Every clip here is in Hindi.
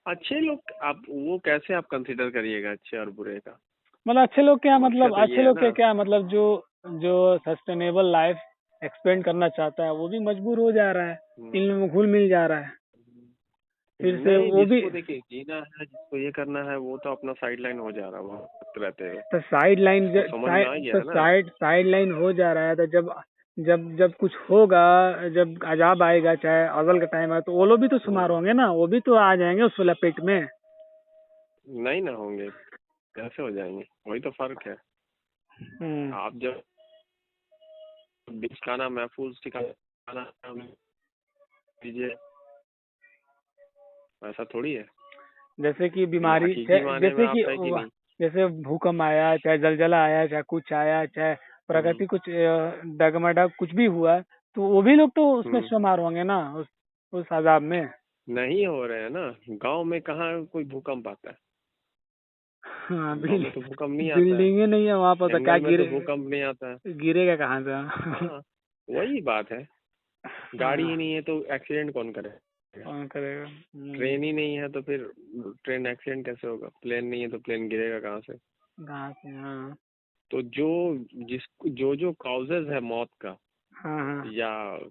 अच्छे लोग आप वो कैसे आप कंसिडर करिएगा अच्छे और बुरे का? मतलब अच्छे लोग क्या, समस्या मतलब तो अच्छे ये है लोग के ना। क्या मतलब, जो जो सस्टेनेबल लाइफ एक्सपेंड करना चाहता है वो भी मजबूर हो जा रहा है, इन हम्म, लोगों में घुल मिल जा रहा है। फिर से नहीं, वो भी। जिसको देखिए जीना है, जिसको ये करना है, वो तो अपना साइड लाइन हो जा रहा है वक्त रहते हुए। तो साइड लाइन, उसको समझ में आ गया तो है ना। साइड लाइन हो जा रहा है, तो जब जब जब कुछ होगा, जब अजाब आएगा, चाहे अजल का टाइम है, तो वो लोग भी तो शुमार हम्म, होंगे ना, वो भी तो आ जाएंगे उस लपेट में। नहीं ना होंगे, कैसे हो जाएंगे? वही तो फर्क है। हम्म। आप जब ठिकाना महफूज ठिकाना दीजिए, ऐसा थोड़ी है। जैसे कि लेकिन बीमारी, हकीकी माने में जैसे कि आप है कि नहीं। जैसे भूकंप आया, चाहे जलजला आया, चाहे कुछ आया, चाहे हम्म, प्रकृति कुछ डगमडा कुछ भी हुआ, तो वो भी लोग तो उसमें हम्म, शुमार होंगे ना, उस अजाब में। नहीं हो रहे हैं ना। गांव में कहाँ कोई भूकंप आता है? हाँ, गांव में तो भूकंप नहीं आता है। बिल्डिंगे नहीं है वहां पर, तो क्या जंगल में तो भूकंप नहीं आता है। गिरेगा कहाँ से? हाँ, वही बात है। गाड़ी ही हाँ, नहीं है तो एक्सीडेंट कौन करेगा? कौन करेगा? ट्रेन ही नहीं है तो फिर ट्रेन एक्सीडेंट कैसे होगा? प्लेन नहीं है तो प्लेन गिरेगा कहाँ से? कहाँ से? हाँ, तो जिस जो जो कॉजेज है मौत का हाँ, हाँ। या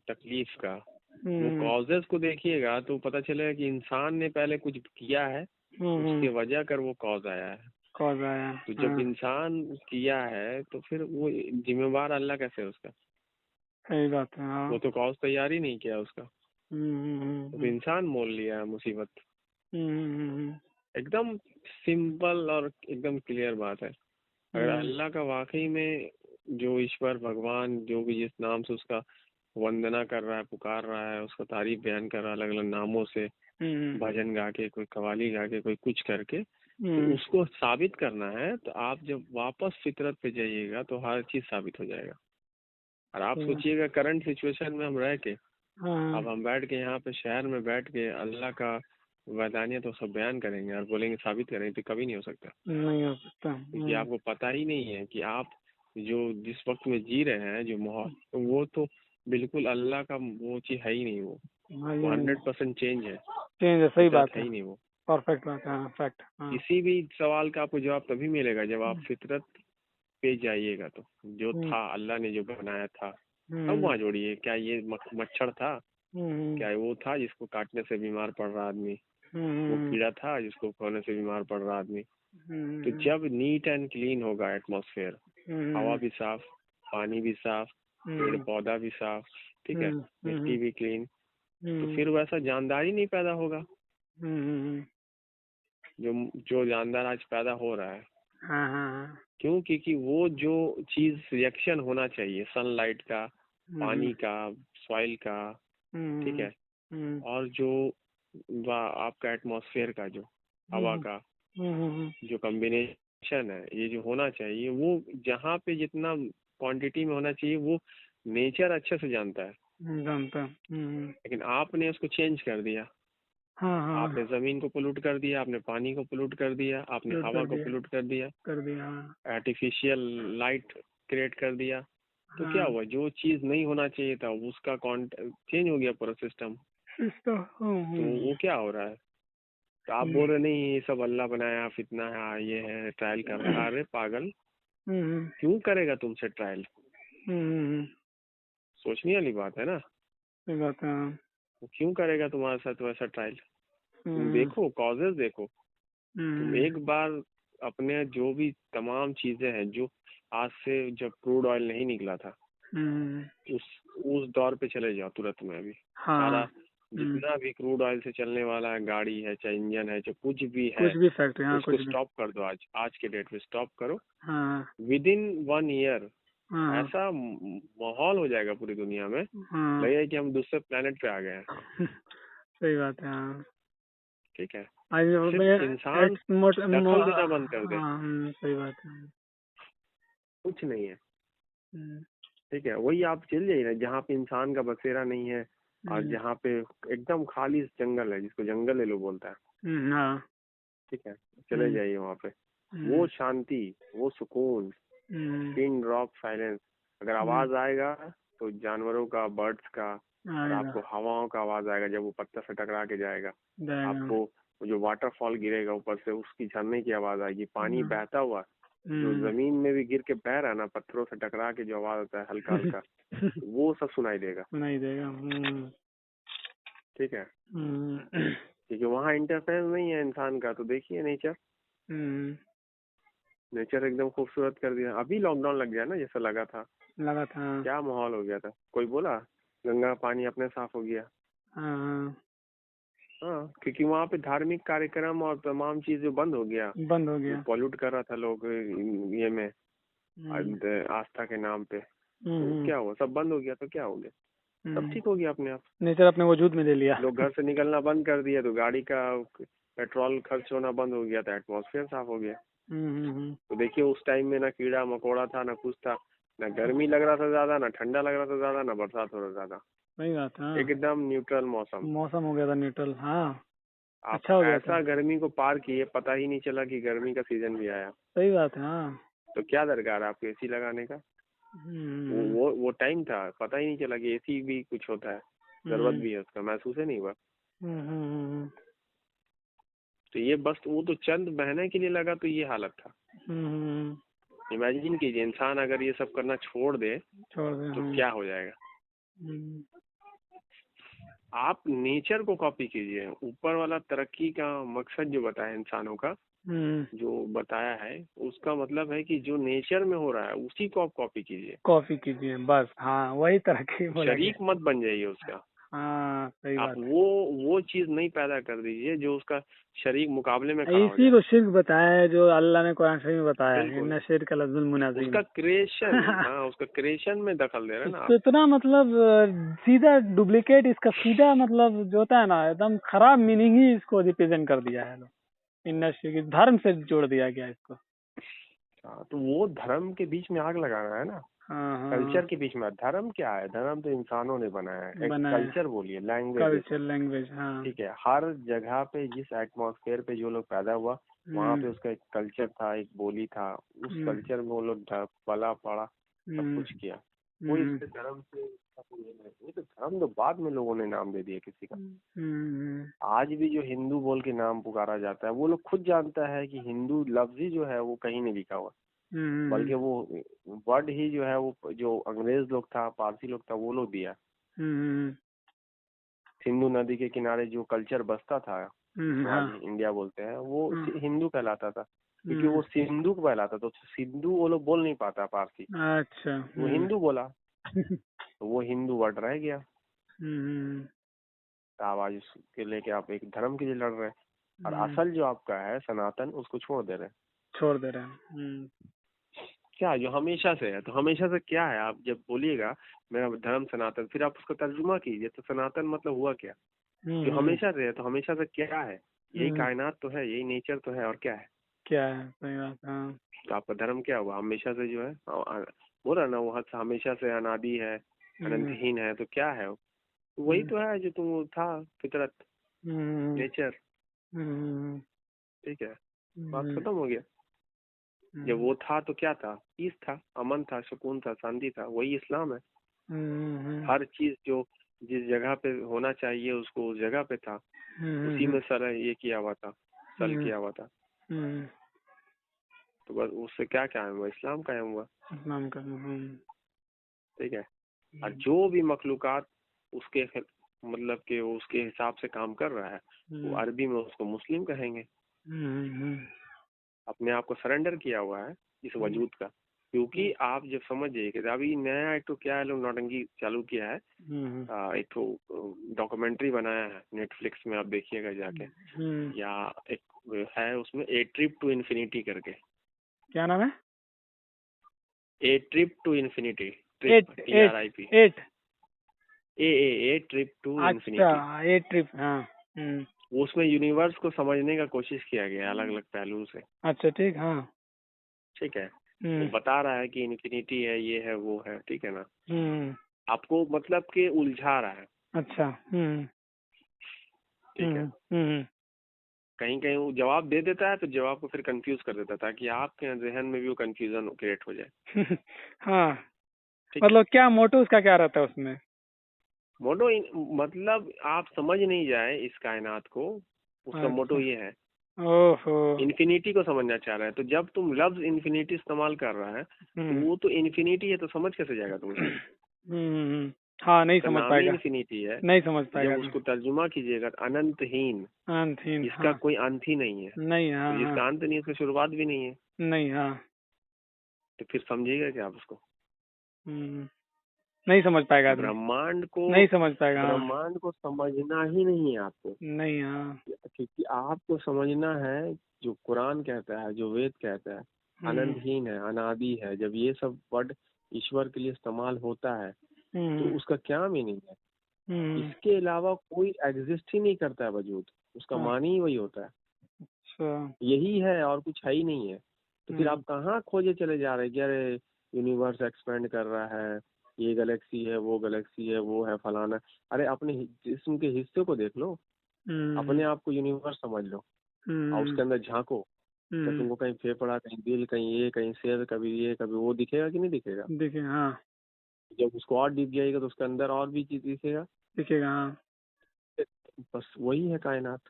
तकलीफ का, वो हम्म, कॉजेज को देखिएगा तो पता चलेगा कि इंसान ने पहले कुछ किया है, हम्म। उसके वजह कर वो कॉज आया है। कौन आया? तो जब हाँ, इंसान किया है तो फिर वो जिम्मेवार अल्लाह कैसे है उसका? सही बात है। हाँ। वो तो कॉज तैयार ही नहीं किया उसका। हम्म, तो इंसान मोल लिया है मुसीबत। हम्म, एकदम सिंपल और एकदम क्लियर बात है। अगर हम्म, अल्लाह का वाकई में, जो ईश्वर भगवान जो भी जिस नाम से उसका वंदना कर रहा है, पुकार रहा है, उसका तारीफ बयान कर रहा है अलग अलग नामों से, हम्म, भजन गा के, कोई कवाली गा के, कोई कुछ करके, तो हम्म, उसको साबित करना है, तो आप जब वापस फितरत पे जाइएगा तो हर चीज साबित हो जाएगा। और आप सही बात। सोचिएगा करंट सिचुएशन में हम रह के, हाँ, अब हम बैठ के यहाँ पे शहर में बैठ के अल्लाह का वैदानियत तो सब बयान करेंगे और बोलेंगे साबित करेंगे, तो कभी नहीं हो सकता। नहीं हो सकता। क्योंकि आपको पता ही नहीं है कि आप जो जिस वक्त में जी रहे हैं, जो माहौल, तो वो तो बिल्कुल अल्लाह का वो चीज है ही नहीं। हाँ, वो ये नहीं। 100% चेंज है। चेंज है, सही फितरत बात है है। ही नहीं वो। परफेक्ट बात है, हाँ, फैक्ट। हाँ। किसी भी सवाल का आपको जवाब तभी मिलेगा जब आप हम्म, फितरत पे जाइएगा। तो जो हम्म, था, अल्लाह ने जो बनाया था, अब हम्म, वहाँ जोड़िए। क्या ये मच्छर था? हम्म, क्या वो था जिसको काटने से बीमार पड़ रहा आदमी? वो हम्म, कीड़ा था जिसको खाने से बीमार पड़ रहा आदमी? तो हम्म, जब नीट एंड क्लीन होगा एटमॉस्फेयर, हवा हम्म, भी साफ, पानी भी साफ, पेड़ हम्म, पौधा भी साफ, ठीक है, हम्म, मिट्टी हम्म, भी क्लीन, तो हम्म, फिर वैसा जानदार ही नहीं पैदा होगा हम्म, जो जो जानदार आज पैदा हो रहा है। हाँ, हाँ, क्यों? क्योंकि वो जो चीज रिएक्शन होना चाहिए, सनलाइट का, हम्म, पानी का, सॉइल का, ठीक हम्म, है, हम्म, और जो आपका एटमॉस्फेयर का, जो हवा हम्म, का हम्म, जो कॉम्बिनेशन है, ये जो होना चाहिए, वो जहाँ पे जितना क्वांटिटी में होना चाहिए, वो नेचर अच्छे से जानता है। जानता। लेकिन आपने उसको चेंज कर दिया। हाँ, हाँ, आपने जमीन को पोल्यूट कर दिया, आपने पानी को पोल्यूट कर दिया, आपने अपलोड हवा कर को दिया। पोल्यूट कर दिया, कर दिया, हाँ। आर्टिफिशियल लाइट क्रिएट कर दिया। तो क्या हाँ, हुआ? जो चीज नहीं होना चाहिए था उसका चेंज हो गया पूरा सिस्टम। सिस्टम। तो वो क्या हो रहा है? तो आप बोल रहे नहीं ये सब अल्लाह बनाया, फितना है, ये है, ट्रायल कर रहा है। अरे पागल, हम्म, क्यों करेगा तुमसे ट्रायल? हम्म, सोचने वाली बात है ना। सही बात है। हाँ। वो क्यों करेगा तुम्हारे साथ वैसा ट्रायल? तुम हम्म, देखो, कॉजेज देखो। तुम हम्म, एक बार अपने जो भी तमाम चीजें हैं, जो आज से जब क्रूड ऑयल नहीं निकला था, हम्म, उस उस दौर पे चले जाओ तुरंत में। अभी सारा हाँ। हम्म, जितना भी क्रूड ऑयल से चलने वाला है, गाड़ी है, चाहे इंजन है, चाहे कुछ भी है, कुछ भी फैक्ट्री, हाँ, उसको कुछ भी। स्टॉप कर दो। आज आज के डेट में स्टॉप करो। हाँ, विद इन 1 ईयर हाँ, ऐसा माहौल हो जाएगा पूरी दुनिया में, हाँ। लगेगा कि हम दूसरे प्लेनेट पे आ गए हैं। सही बात है। हाँ। ठीक है। आज सिर्फ इंसान दखल देना बंद कर दे, हाँ, सही बात है। कुछ नहीं है। हम्म, ठीक है, वही आप चल जाइए ना जहाँ पे इंसान का बसेरा नहीं है, और हम्म, जहाँ पे एकदम खाली जंगल है, जिसको जंगल ले लो बोलता है, हाँ। ठीक है, चले हम्म, जाइए वहाँ पे। वो हम्म, शांति, वो सुकून, हम्म, पिन ड्रॉप साइलेंस। अगर हम्म, आवाज आएगा तो जानवरों का, बर्ड्स का, और आएगा। आपको हवाओं का आवाज आएगा जब वो पत्थर से टकरा के जाएगा। जाएगा। आपको जो वाटरफॉल गिरेगा ऊपर से, उसकी झरने की आवाज आएगी, पानी बहता हुआ जो जमीन में भी गिर के बह रहा है ना, पत्थरों से टकरा के जो आवाज आता है हल्का हल्का, वो सब सुनाई देगा। ठीक है, क्योंकि वहाँ इंटरफेरेंस नहीं है इंसान का। तो देखिए नेचर एकदम खूबसूरत कर दिया। अभी लॉकडाउन लग गया ना, जैसा लगा था क्या माहौल हो गया था। कोई बोला गंगा का पानी अपने साफ हो गया। हाँ, क्योंकि वहाँ पे धार्मिक कार्यक्रम और तमाम चीजें बंद हो गया। पॉल्यूट कर रहा था लोग ये में आस्था के नाम पे। तो क्या हुआ, सब बंद हो गया। तो क्या हो गया, सब ठीक हो गया अपने आप। नेचर अपने वजूद में ले लिया। लोग घर से निकलना बंद कर दिया, तो गाड़ी का पेट्रोल खर्च होना बंद हो गया, तो एटमॉस्फेयर साफ हो गया। तो देखिए उस टाइम में ना कीड़ा मकोड़ा था, ना कुछ था, ना गर्मी लग रहा था ज्यादा, ना ठंडा लग रहा था ज्यादा, ना बरसात हो रहा ज्यादा। सही बात है। एकदम न्यूट्रल मौसम हो गया था, न्यूट्रल। हाँ, आप अच्छा हो गया ऐसा गर्मी को पार किए, पता ही नहीं चला कि गर्मी का सीजन भी आया। सही बात है। हाँ, तो क्या दरकार है आपको एसी लगाने का। वो टाइम था, पता ही नहीं चला कि एसी भी कुछ होता है, जरूरत भी है उसका, महसूस ही नहीं हुआ। तो ये बस वो तो चंद महीने के लिए लगा, तो ये हालत था। इमेजिन कीजिए इंसान अगर ये सब करना छोड़ दे तो क्या हो जाएगा। आप नेचर को कॉपी कीजिए। ऊपर वाला तरक्की का मकसद जो बताया इंसानों का, जो बताया है, उसका मतलब है कि जो नेचर में हो रहा है उसी को आप कॉपी कीजिए बस। हाँ, वही तरक्की। शरीक मत बन जाइए उसका। हाँ, सही आप बात। वो चीज नहीं पैदा कर दीजिए जो उसका शरीक मुकाबले में खड़ा हो इसी जाए। को शिर्क बताया है, जो अल्लाह ने कुरान शरीफ में बताया है, बिल्कुल। इन्ना शिर्क लज़ुल मुनाज़िम। उसका क्रिएशन हाँ, उसका क्रिएशन में दखल दे रहे हैं ना आप। तो इतना मतलब सीधा डुप्लीकेट, इसका सीधा मतलब जो होता है ना, एकदम खराब मीनिंग ही इसको रिप्रेजेंट कर दिया है। इन्ना शिर्क धर्म से जोड़ दिया गया इसको। हाँ, तो वो धर्म के बीच में आग लगा रहा है ना। कल्चर के बीच में। धर्म क्या है, धर्म तो इंसानों ने बनाया है। कल्चर बोलिए, लैंग्वेज। हाँ, ठीक है, हर जगह पे जिस एटमॉस्फेयर पे जो लोग पैदा हुआ, वहाँ पे उसका एक कल्चर था, एक बोली था। उस कल्चर में वो लोग पला पड़ा, सब कुछ किया। कोई इससे धर्म से ये तो धर्म तो बाद में लोगों ने नाम दे दिया किसी का। आज भी जो हिंदू बोल के नाम पुकारा जाता है, वो लोग खुद जानता है कि हिंदू लफ्ज ही जो है वो कहीं नहीं लिखा हुआ, बल्कि वो वर्ड ही जो है वो जो अंग्रेज लोग था, पारसी लोग था, वो लोग दिया। सिंधु नदी के किनारे जो कल्चर बसता था, आज इंडिया बोलते हैं, वो हिंदू कहलाता था, क्योंकि वो सिंधु कहलाता। तो सिंधु वो लोग बोल नहीं पाता पारसी। अच्छा। वो हिंदू बोला तो वो हिंदू वर्ड रह गया। तो आवाज उसके लेके आप एक धर्म के लिए लड़ रहे हैं, और असल जो आपका है सनातन, उसको छोड़ दे रहे हैं। क्या जो हमेशा से है, तो हमेशा से क्या है, आप जब बोलिएगा मेरा धर्म सनातन, फिर आप उसको तर्जुमा कीजिए, तो सनातन मतलब हुआ क्या। जो हमेशा से है, तो हमेशा से क्या है, यही कायनात तो है, यही नेचर तो है, और क्या है। सही बात। हाँ, तो आपका धर्म क्या हुआ, हमेशा से जो है, बोला ना, वो हमेशा से अनादि है, अनंतहीन है, तो क्या है वही तो है जो तुम था, फितरत, नेचर। ठीक है, बात खत्म हो गया। जब वो था तो क्या था, पीस था, अमन था, सुकून था, शांति था, वही इस्लाम है। हर चीज जो जिस जगह पे होना चाहिए उसको उस जगह पे था, उसी में सर ये किया हुआ था, सल किया हुआ था। तो बस उससे क्या कायम हुआ, इस्लाम कायम हुआ। ठीक है, और जो भी मखलूकात उसके मतलब के उसके हिसाब से काम कर रहा है, वो अरबी में उसको मुस्लिम कहेंगे। अपने आप को सरेंडर किया हुआ है इस वजूद का। क्योंकि आप जब समझिए कि अभी नया एक तो क्या है, लोग नौटंकी चालू किया है, एक तो डॉक्यूमेंट्री बनाया है नेटफ्लिक्स में, आप देखिएगा जाके, या एक है उसमें ए ट्रिप टू इन्फिनिटी करके। क्या नाम है? A trip to infinity, TRIP, a trip to infinity. A trip. हाँ। उसमें यूनिवर्स को समझने का कोशिश किया गया अलग अलग पहलू से। अच्छा, ठीक। हाँ, ठीक है। वो बता रहा है कि इन्फिनिटी है, ये है, वो है, ठीक है ना। आपको मतलब कि उलझा रहा है। अच्छा। ठीक है। कहीं कहीं वो जवाब दे देता है, तो जवाब को फिर कंफ्यूज कर देता है, ताकि आपके जहन में भी वो कंफ्यूजन क्रिएट हो जाए। हाँ, मतलब क्या मोटो उसका क्या रहता है उसमें? मोटो मतलब आप समझ नहीं जाए इस कायनात को, उसका मोटो अच्छा। ये है। ओहो। इन्फिनिटी को समझना चाह रहा है, तो जब तुम लफ्ज इन्फिनिटी इस्तेमाल कर रहा है तो वो तो इन्फिनिटी है, तो समझ कैसे जाएगा तुम उसको? हाँ, नहीं उसका समझ नाम ही पाएगा, इन्फिनिटी है। नहीं समझ जब पाएगा। उसको तर्जुमा कीजिएगा अनंतहीन, अनंतहीन, जिसका हाँ। कोई अंत ही नहीं है, नहीं, तो हाँ हाँ। जिसका अंत नहीं है उसकी शुरुआत भी नहीं है, नहीं, हाँ। तो फिर समझिएगा क्या आप उसको? हम्म, नहीं समझ पाएगा आदमी, ब्रह्मांड को नहीं समझ पाएगा, हाँ। ब्रह्मांड को समझना ही नहीं है आपको, नहीं, हाँ। क्योंकि आपको समझना है जो कुरान कहता है, जो वेद कहता है, अनंतहीन है, अनादि है। जब ये सब वर्ड ईश्वर के लिए इस्तेमाल होता है तो उसका क्या मीनिंग है? इसके अलावा कोई एग्जिस्ट ही नहीं करता है वजूद, उसका हाँ, मानी ही वही होता है, अच्छा। यही है और कुछ है ही नहीं है। तो फिर आप कहाँ खोजे चले जा रहे हैं कि अरे यूनिवर्स एक्सपेंड कर रहा है, ये गैलेक्सी है, वो गैलेक्सी है, वो है फलाना। अरे अपने जिस्म के हिस्से को देख लो, अपने आप को यूनिवर्स समझ लो और उसके अंदर झांको। क्या तुमको कहीं फेफड़ा, कहीं दिल, कहीं ये, कहीं सिर, कभी ये कभी वो दिखेगा कि नहीं दिखेगा? दिखे, हाँ। जब उसको और डीप जाएगा तो उसके अंदर और भी चीज दिखेगा। दिखेगा, हाँ। बस वही है कायनात,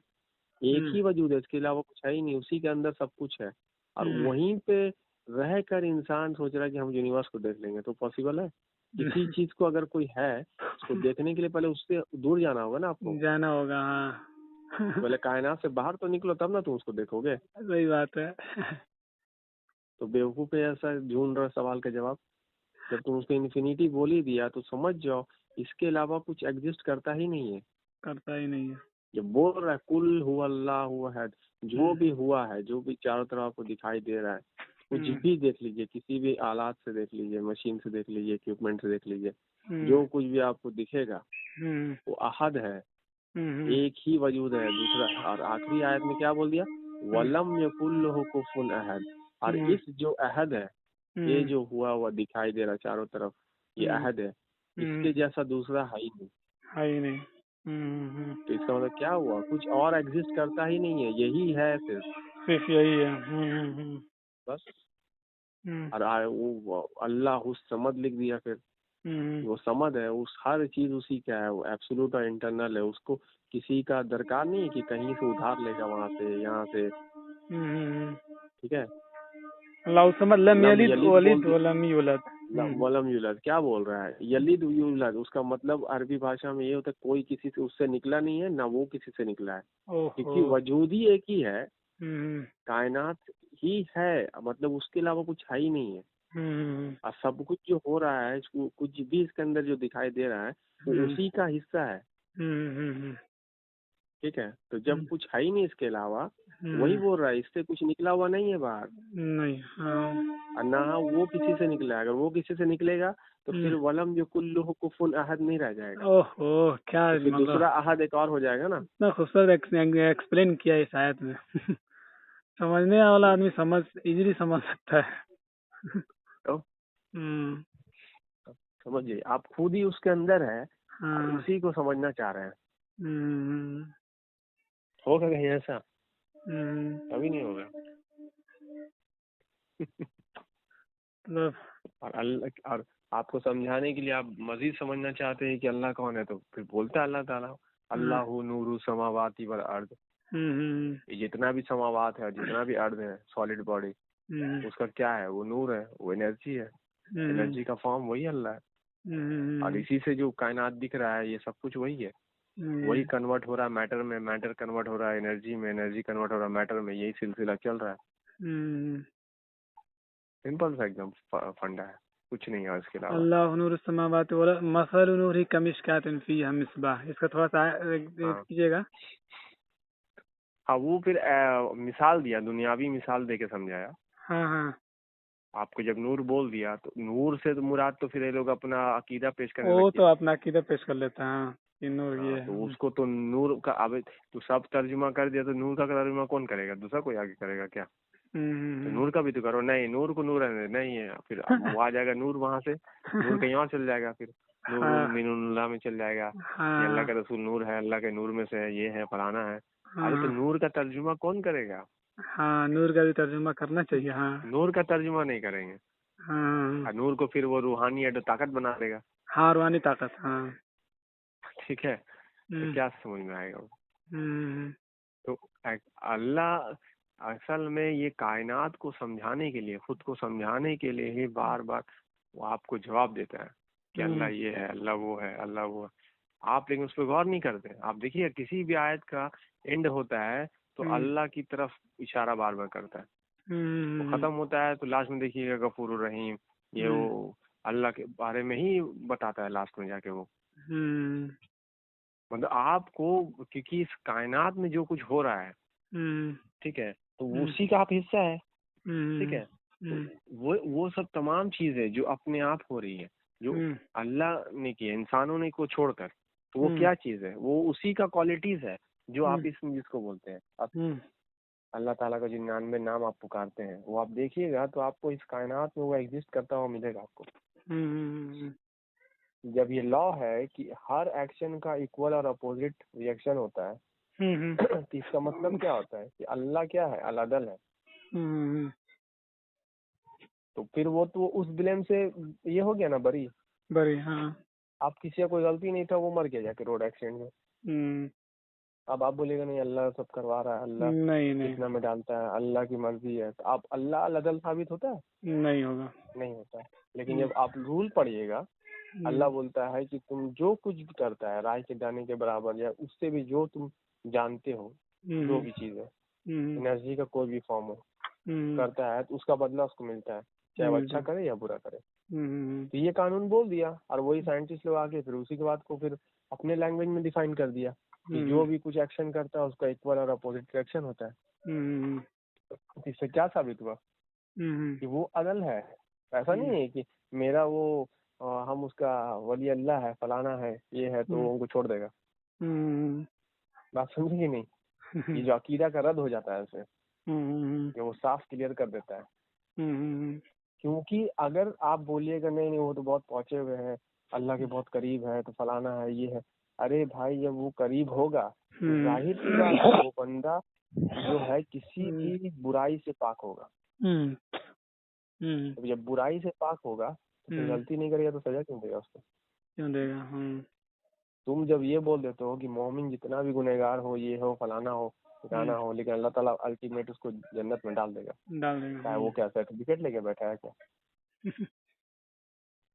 एक ही वजूद है, इसके अलावा कुछ है ही नहीं, उसी के अंदर सब कुछ है। और वहीं पे रह कर इंसान सोच रहा है कि हम यूनिवर्स को देख लेंगे, तो पॉसिबल है? किसी चीज को अगर कोई है, उसको देखने के लिए पहले उससे दूर जाना होगा ना आपको। जाना होगा, हाँ। पहले कायनात से बाहर तो निकलो, तब ना तुम उसको देखोगे। सही बात है। तो बेवकूफ है ऐसा ढूंढ रहा सवाल का जवाब। जब तुम उसको इन्फिनिटी बोल ही दिया तो समझ जाओ इसके अलावा कुछ एग्जिस्ट करता ही नहीं है। करता ही नहीं है। ये बोल रहा है कुल हुआ अल्लाह हुआ है, जो भी हुआ है, जो भी चारों तरफ आपको दिखाई दे रहा है, कुछ भी देख लीजिए, किसी भी आलात से देख लीजिए, मशीन से देख लीजिए, इक्विपमेंट से देख लीजिए, जो कुछ भी आपको दिखेगा वो अहद है, एक ही वजूद है। दूसरा और आखिरी आयत में क्या बोल दिया? वलम यकुल लहु कुफुवन अहद। और इस जो अहद है, ये जो हुआ हुआ दिखाई दे रहा चारों तरफ, ये अहद है, इसके जैसा दूसरा है ही नहीं। है ही नहीं। तो इसका मतलब क्या हुआ? कुछ और एग्जिस्ट करता ही नहीं है, यही है सिर्फ, सिर्फ यही है। बस। और वो अल्लाह उस समद लिख दिया फिर। वो समद है, उस हर चीज उसी का है, वो एब्सोल्यूट और इंटरनल है, उसको किसी का दरकार नहीं है कि कहीं से उधार लेगा, वहां से यहाँ से। ठीक है। अल्लाह समद, लम लम यलिद यलिद बोल वलिद दी, वलम यूलद। वलम यूलद क्या बोल रहा है? यलिद यूलद, उसका मतलब अरबी भाषा में ये होता है कोई किसी से उससे निकला नहीं है, ना वो किसी से निकला है, क्योंकि वजूद ही एक ही है, कायनात ही है, मतलब उसके अलावा कुछ है ही नहीं है। और सब कुछ जो हो रहा है, इसको कुछ भी इसके अंदर जो दिखाई दे रहा है वो उसी का हिस्सा है। ठीक है। तो जब कुछ है ही नहीं इसके अलावा, वही बोल रहा है इससे कुछ निकला हुआ नहीं है बाहर, नहीं, और ना वो किसी से निकला है। अगर वो किसी से निकलेगा तो फिर वलम जो कुल्लु कुफुन अहद नहीं रह जाएगा, ओहो, क्या तो फिर मतलब दूसरा अहद एक और हो जाएगा ना। इतना खूबसूरत एक्सप्लेन किया इस आयत में। समझने वाला आदमी इजीली समझ सकता है। तो हम्म, समझिए, आप खुद ही उसके अंदर है और हाँ। उसी को समझना चाह रहे हैं। होगा कहीं ऐसा? कभी नहीं होगा। मतलब और अल्लाह, और आपको समझाने के लिए आप मजीद समझना चाहते हैं कि अल्लाह कौन है, तो फिर बोलता है अल्लाह ताला अल्लाहु नूरु समावाति वल अर्द। ये जितना भी समावात है, जितना भी अर्द है, सॉलिड बॉडी, उसका क्या है? वो नूर है, वो एनर्जी है, एनर्जी का फॉर्म वही अल्लाह है। और इसी से जो कायनात दिख रहा है, ये सब कुछ वही है, वही कन्वर्ट हो रहा है मैटर में, मैटर कन्वर्ट हो रहा है एनर्जी में, एनर्जी कन्वर्ट हो रहा है मैटर में, यही सिलसिला चल रहा है। सिंपल सा एकदम फंडा है, कुछ नहीं है इसके अलावा। अल्लाह नूर समावाति वल मसल नूरी कमिश्कातिन फीहा मिस्बाह, इसका थोड़ा सा कीजिएगा। हाँ, वो फिर मिसाल दिया, दुनियावी मिसाल दे के समझाया। हाँ। आपको जब नूर बोल दिया तो नूर से तो मुराद, तो फिर ये लोग अपना अकीदा पेश करने वो लग तो गया। अपना अकीदा पेश कर लेता है, हाँ, कि नूर ये तो उसको तो नूर का, अब तो सब तर्जुमा कर दिया, तो नूर का तर्जुमा कौन करेगा? दूसरा कोई आगे करेगा क्या? तो नूर का भी तो करो। नहीं, नूर को नूर है नहीं है, फिर वो आ जाएगा नूर, वहां से नूर कहीं और चल जाएगा, फिर नूर मिनुल्लाह में चल जाएगा कि अल्लाह का रसूल नूर है, अल्लाह के नूर में से है, ये है, फलाना है। अरे तो नूर का तर्जुमा कौन करेगा? हाँ, नूर का भी तर्जुमा करना चाहिए, हाँ। नूर का तर्जुमा नहीं करेंगे। हाँ, नूर को फिर वो रूहानी है तो ताकत बना देगा। हाँ, रूहानी ताकत, हाँ। ठीक है, तो क्या समझ में आएगा? तो अल्लाह असल में ये कायनात को समझाने के लिए, खुद को समझाने के लिए ही बार बार वो आपको जवाब देता है कि अल्लाह ये है, अल्लाह वो है, अल्लाह वो है। आप लेकिन उस पर गौर नहीं करते। आप देखिए किसी भी आयत का एंड होता है तो अल्लाह की तरफ इशारा बार बार करता है। वो खत्म होता है तो लास्ट में देखिएगा गफूर रहीम, ये वो अल्लाह के बारे में ही बताता है लास्ट में जाके वो। मतलब आपको, क्योंकि इस कायनात में जो कुछ हो रहा है, ठीक है, तो वो उसी का आप हिस्सा है, ठीक है। तो वो सब तमाम चीजें जो अपने आप हो रही है, जो अल्लाह ने की है इंसानों ने को छोड़कर, तो वो क्या चीज है? वो उसी का क्वालिटीज है जो आप इसमें जिसको बोलते हैं। आप अल्लाह ताला का 99 नाम आप पुकारते हैं, वो आप देखिएगा तो आपको इस कायनात में वो एग्जिस्ट करता हुआ मिलेगा आपको। जब ये लॉ है कि हर एक्शन का इक्वल और अपोजिट रिएक्शन होता है, तो इसका मतलब क्या होता है कि अल्लाह क्या है? अल-अदल है। तो फिर वो तो उस ब्लेम से ये हो गया ना बरी। हाँ। आप किसी का कोई गलती नहीं था, वो मर गया जाके रोड एक्सीडेंट में। अब आप बोलेगा नहीं अल्लाह सब करवा रहा है, अल्लाह नहीं कितना में डालता है, अल्लाह की मर्जी है, तो आप अल्लाह अल-अदल साबित होता है? नहीं होगा, नहीं होता है। लेकिन जब आप रूल पढ़िएगा, अल्लाह बोलता है कि तुम जो कुछ भी करता है राय के दाने के बराबर या उससे भी जो तुम जानते हो, जो भी चीज है, एनर्जी का कोई भी फॉर्म हो, करता है तो उसका बदला उसको मिलता है, चाहे वो अच्छा करे या बुरा करे। तो ये कानून बोल दिया, और वही साइंटिस्ट लोग आके फिर उसी के बात को फिर अपने लैंग्वेज में डिफाइन कर दिया कि जो भी कुछ एक्शन करता है उसका इक्वल और अपोजिट रिएक्शन होता है। तो इससे क्या साबित हुआ कि वो अदल है। ऐसा नहीं है कि मेरा वो हम उसका वली अल्लाह है, फलाना है, ये है, तो वो उनको छोड़ देगा। बात समझे कि नहीं? ये जो अकीदा का रद्द हो जाता है उससे, ये वो साफ क्लियर कर देता है। क्योंकि अगर आप बोलिएगा नहीं नहीं वो तो बहुत पहुंचे हुए हैं, अल्लाह के बहुत करीब है, तो फलाना है, ये है, अरे भाई जब वो करीब होगा तो जाहिर सी बात है वो बंदा जो है किसी भी बुराई से पाक होगा। तो जब बुराई से पाक होगा तो फिर गलती नहीं करेगा तो सजा क्यों देगा उसको? क्यों देगा? तुम जब ये बोल देते हो कि मोमिन जितना भी गुनहगार हो, ये हो, फलाना हो, ठिकाना हो, लेकिन अल्लाह ताला अल्टीमेट उसको जन्नत में डाल देगा, चाहे वो क्या सर्टिफिकेट लेके बैठा है क्या?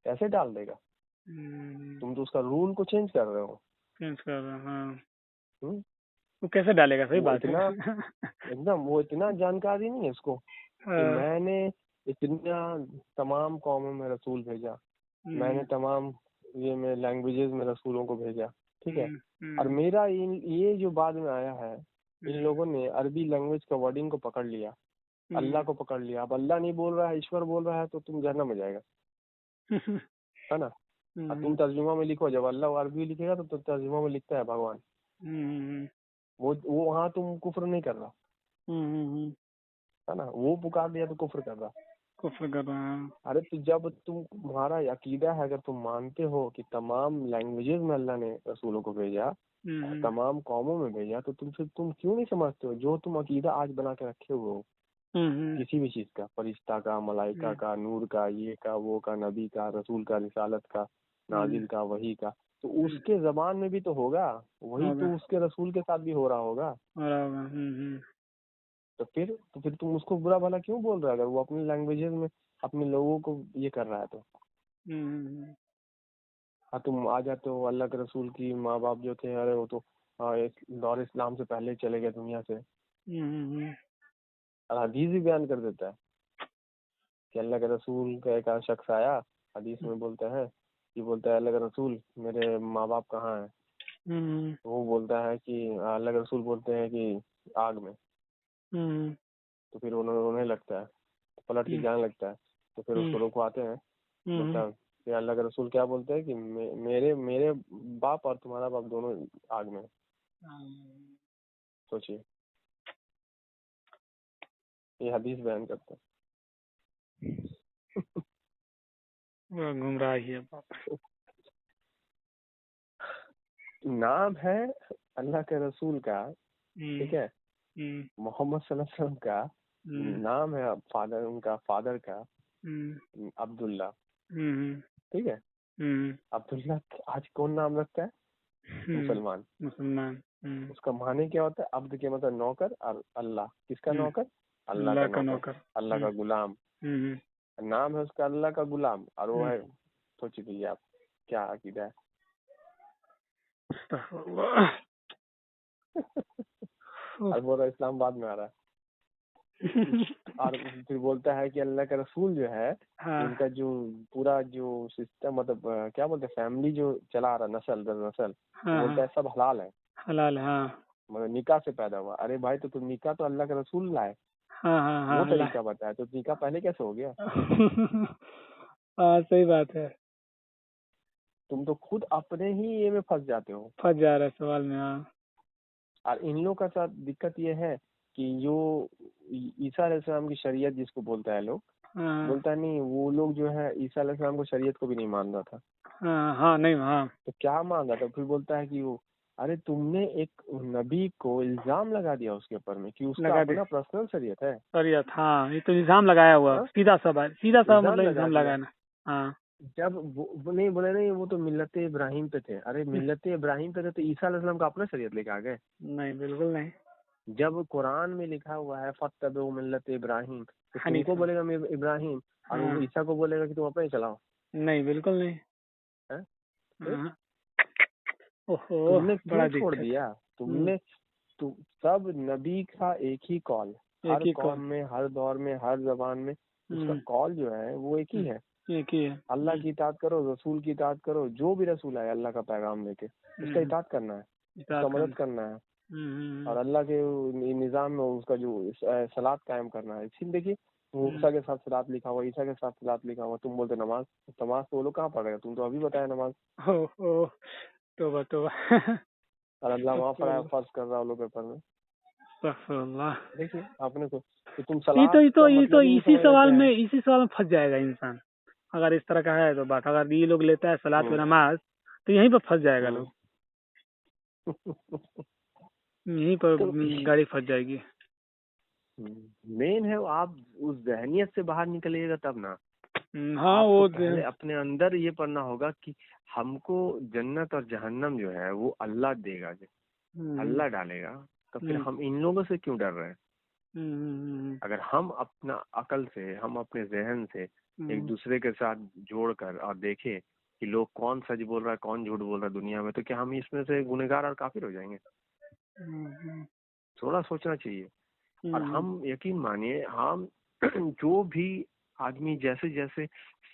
कैसे डाल देगा? तुम तो उसका रूल को चेंज कर रहे हो। वो कैसे डालेगा? सही वो बात इतना है। एकदम वो इतना जानकारी नहीं है उसको कि मैंने इतना तमाम कौमों में रसूल भेजा, मैंने तमाम ये में लैंग्वेजेस में रसूलों को भेजा, ठीक है। और मेरा ये जो बाद में आया है, इन लोगों ने अरबी लैंग्वेज का वर्डिंग को पकड़ लिया, अल्लाह को पकड़ लिया। अब अल्लाह नहीं बोल रहा है, ईश्वर बोल रहा है, तो तुम जहन्नम में जाएगा, है ना। और तुम तर्जुमा में लिखो, जब अल्लाह अरबी लिखेगा तो तर्जुमा में लिखता है भगवान, वो वहाँ तुम कुफ्र नहीं कर रहा, है ना। वो पुकार दिया तो कुफ्र कर रहा। अरे तो जब तुम्हारा अकीदा है, अगर तुम मानते हो कि तमाम लैंग्वेजेस में अल्लाह ने रसूलों को भेजा, तमाम कौमों में भेजा, तो तुम क्यों नहीं समझते हो जो तुम अकीदा आज बना के रखे हुए हो किसी भी चीज का, फरिश्ता का, मलाइका का, नूर का, ये का, वो का, नबी का, रसूल का, रिसालत का, नाजिल का, वही का, तो उसके जबान में भी तो होगा, वही तो उसके रसूल के साथ भी हो रहा होगा। तो फिर तुम उसको बुरा भला क्यों बोल रहे हो? अगर वो अपने लैंग्वेजेस में अपने लोगों को ये कर रहा है तो। हाँ, तुम आ जाते हो अल्लाह के रसूल की माँ बाप जो थे, अरे वो तो दौर इस्लाम से पहले चले गए दुनिया से। और हदीस भी बयान कर देता है कि अल्लाह के रसूल का एक शख्स आया, हदीस में बोलता है कि अल्लाह के रसूल मेरे माँ बाप कहाँ हैं? तो वो बोलता है कि अल्लाह के रसूल बोलते हैं कि आग में। तो फिर उन्हें लगता है, तो पलट के जाने लगता है, तो फिर उसको रुकवाते हैं। मतलब कि अल्लाह के रसूल क्या बोलते हैं कि मेरे मेरे बाप और तुम्हारा बाप दोनों आग में। सोचिए, ये हदीस बयान करते हैं। गुमराही है। नाम है अल्लाह के रसूल का, ठीक है, मोहम्मद सल्लल्लाहु अलैहि वसल्लम का नाम है, फादर उनका फादर का अब्दुल्ला, ठीक है। अब्दुल्ला आज कौन नाम रखता है? मुसलमान। मुसलमान। उसका माने क्या होता है? अब्द के मतलब नौकर, और अल्लाह किसका नौकर? अल्लाह अल्लाह का का नौकर, नौकर। अल्लाह का गुलाम। नाम है उसका अल्लाह का गुलाम, और वो है, सोच लीजिए आप क्या अकीदा है। और बोल रहा है इस्लामाबाद में आ रहा है। और फिर बोलता है कि अल्लाह का रसूल जो है, उनका जो पूरा जो सिस्टम, मतलब क्या बोलते हैं, फैमिली जो चला रहा, नस्ल दर नस्ल, बोलता है सब हलाल है। हलाल है, हाँ। मतलब निकाह से पैदा हुआ। अरे भाई, तो तुम निकाह तो अल्लाह का रसूल लाए, वो तरीका बताया, तो निकाह पहले कैसे हो गया? हाँ, सही बात है। तुम तो खुद अपने ही ये में फंस जाते हो। फंस जा रहा है सवाल में, हाँ। और इन लोगों का साथ दिक्कत ये है कि जो ईसा अलैहिस्सलाम की शरीयत जिसको बोलता है लोग, बोलता नहीं, वो लोग जो है ईसा अलैहिस्सलाम को शरीयत को भी नहीं मान रहा था। हाँ, नहीं, हाँ। तो क्या मान रहा था? फिर बोलता है कि वो, अरे तुमने एक नबी को इल्जाम लगा दिया उसके ऊपर में कि उसका अपना पर्सनल शरीयत है। शरीयत, हाँ, ये तो इल्जाम लगाया हुआ, सीधा सा मतलब इल्जाम लगाना। हाँ। जब वो नहीं बोले, नहीं वो तो मिल्लत इब्राहिम पे थे। अरे मिल्लत इब्राहिम पे थे तो ईसा अलैहिस्सलाम का अपना शरीयत लेके आ गए? नहीं, बिल्कुल नहीं। जब कुरान में लिखा हुआ है फत्तबू मिल्लत इब्राहिम, तो तुमको बोलेगा मैं इब्राहिम, और वो ईसा को बोलेगा कि तुम अपना ही चलाओ? नहीं, बिल्कुल नहीं है? तुमने क्यों छोड़ दिया? तुमने सब नबी का एक ही कॉल, हर कौम में, हर दौर में, हर जबान में उसका कॉल जो है वो एक ही है। अल्लाह की इताअत करो, रसूल की इताअत करो, जो भी रसूल है अल्लाह का पैगाम लेके उसका इताअत करना है, उसका मदद करना है, और अल्लाह के निज़ाम में उसका जो सलात कायम करना है। इसीलिए देखिए, मूसा के साथ सलात लिखा हुआ, ईसा के साथ सलात लिखा हुआ, तुम बोलते नमाज। नमाज तो वो लोग कहाँ पढ़ेगा? तुम तो अभी बताया नमाज। तौबा तौबा। और अल्लाह वहाँ पर फर्ज कर रहा है लोग पेपर में। देखिए आपने को, तो तुम सलात का मतलब ही नहीं इसी समझ रहे सवाल में फंस जाएगा इंसान, अगर इस तरह का है तो बात। अगर ये लोग लेता है सलात व नमाज, तो यहीं पर फंस जाएगा लोग। यहीं पर तो गाड़ी फंस जाएगी। मेन है आप उस जहनियत से बाहर निकलिएगा तब ना। हाँ, वो पहले अपने अंदर ये पढ़ना होगा कि हमको जन्नत और जहन्नम जो है वो अल्लाह देगा, अल्लाह डालेगा, तो फिर हम इन लोगों से क्यों डर रहे हैं? अगर हम अपना अकल से, हम अपने जहन से एक दूसरे के साथ जोड़कर और देखें कि लोग कौन सच बोल रहा है, कौन झूठ बोल रहा है दुनिया में, तो क्या हम इसमें से गुनहगार और काफिर हो जाएंगे? थोड़ा सोचना चाहिए। और हम यकीन मानिए, हम जो भी आदमी जैसे जैसे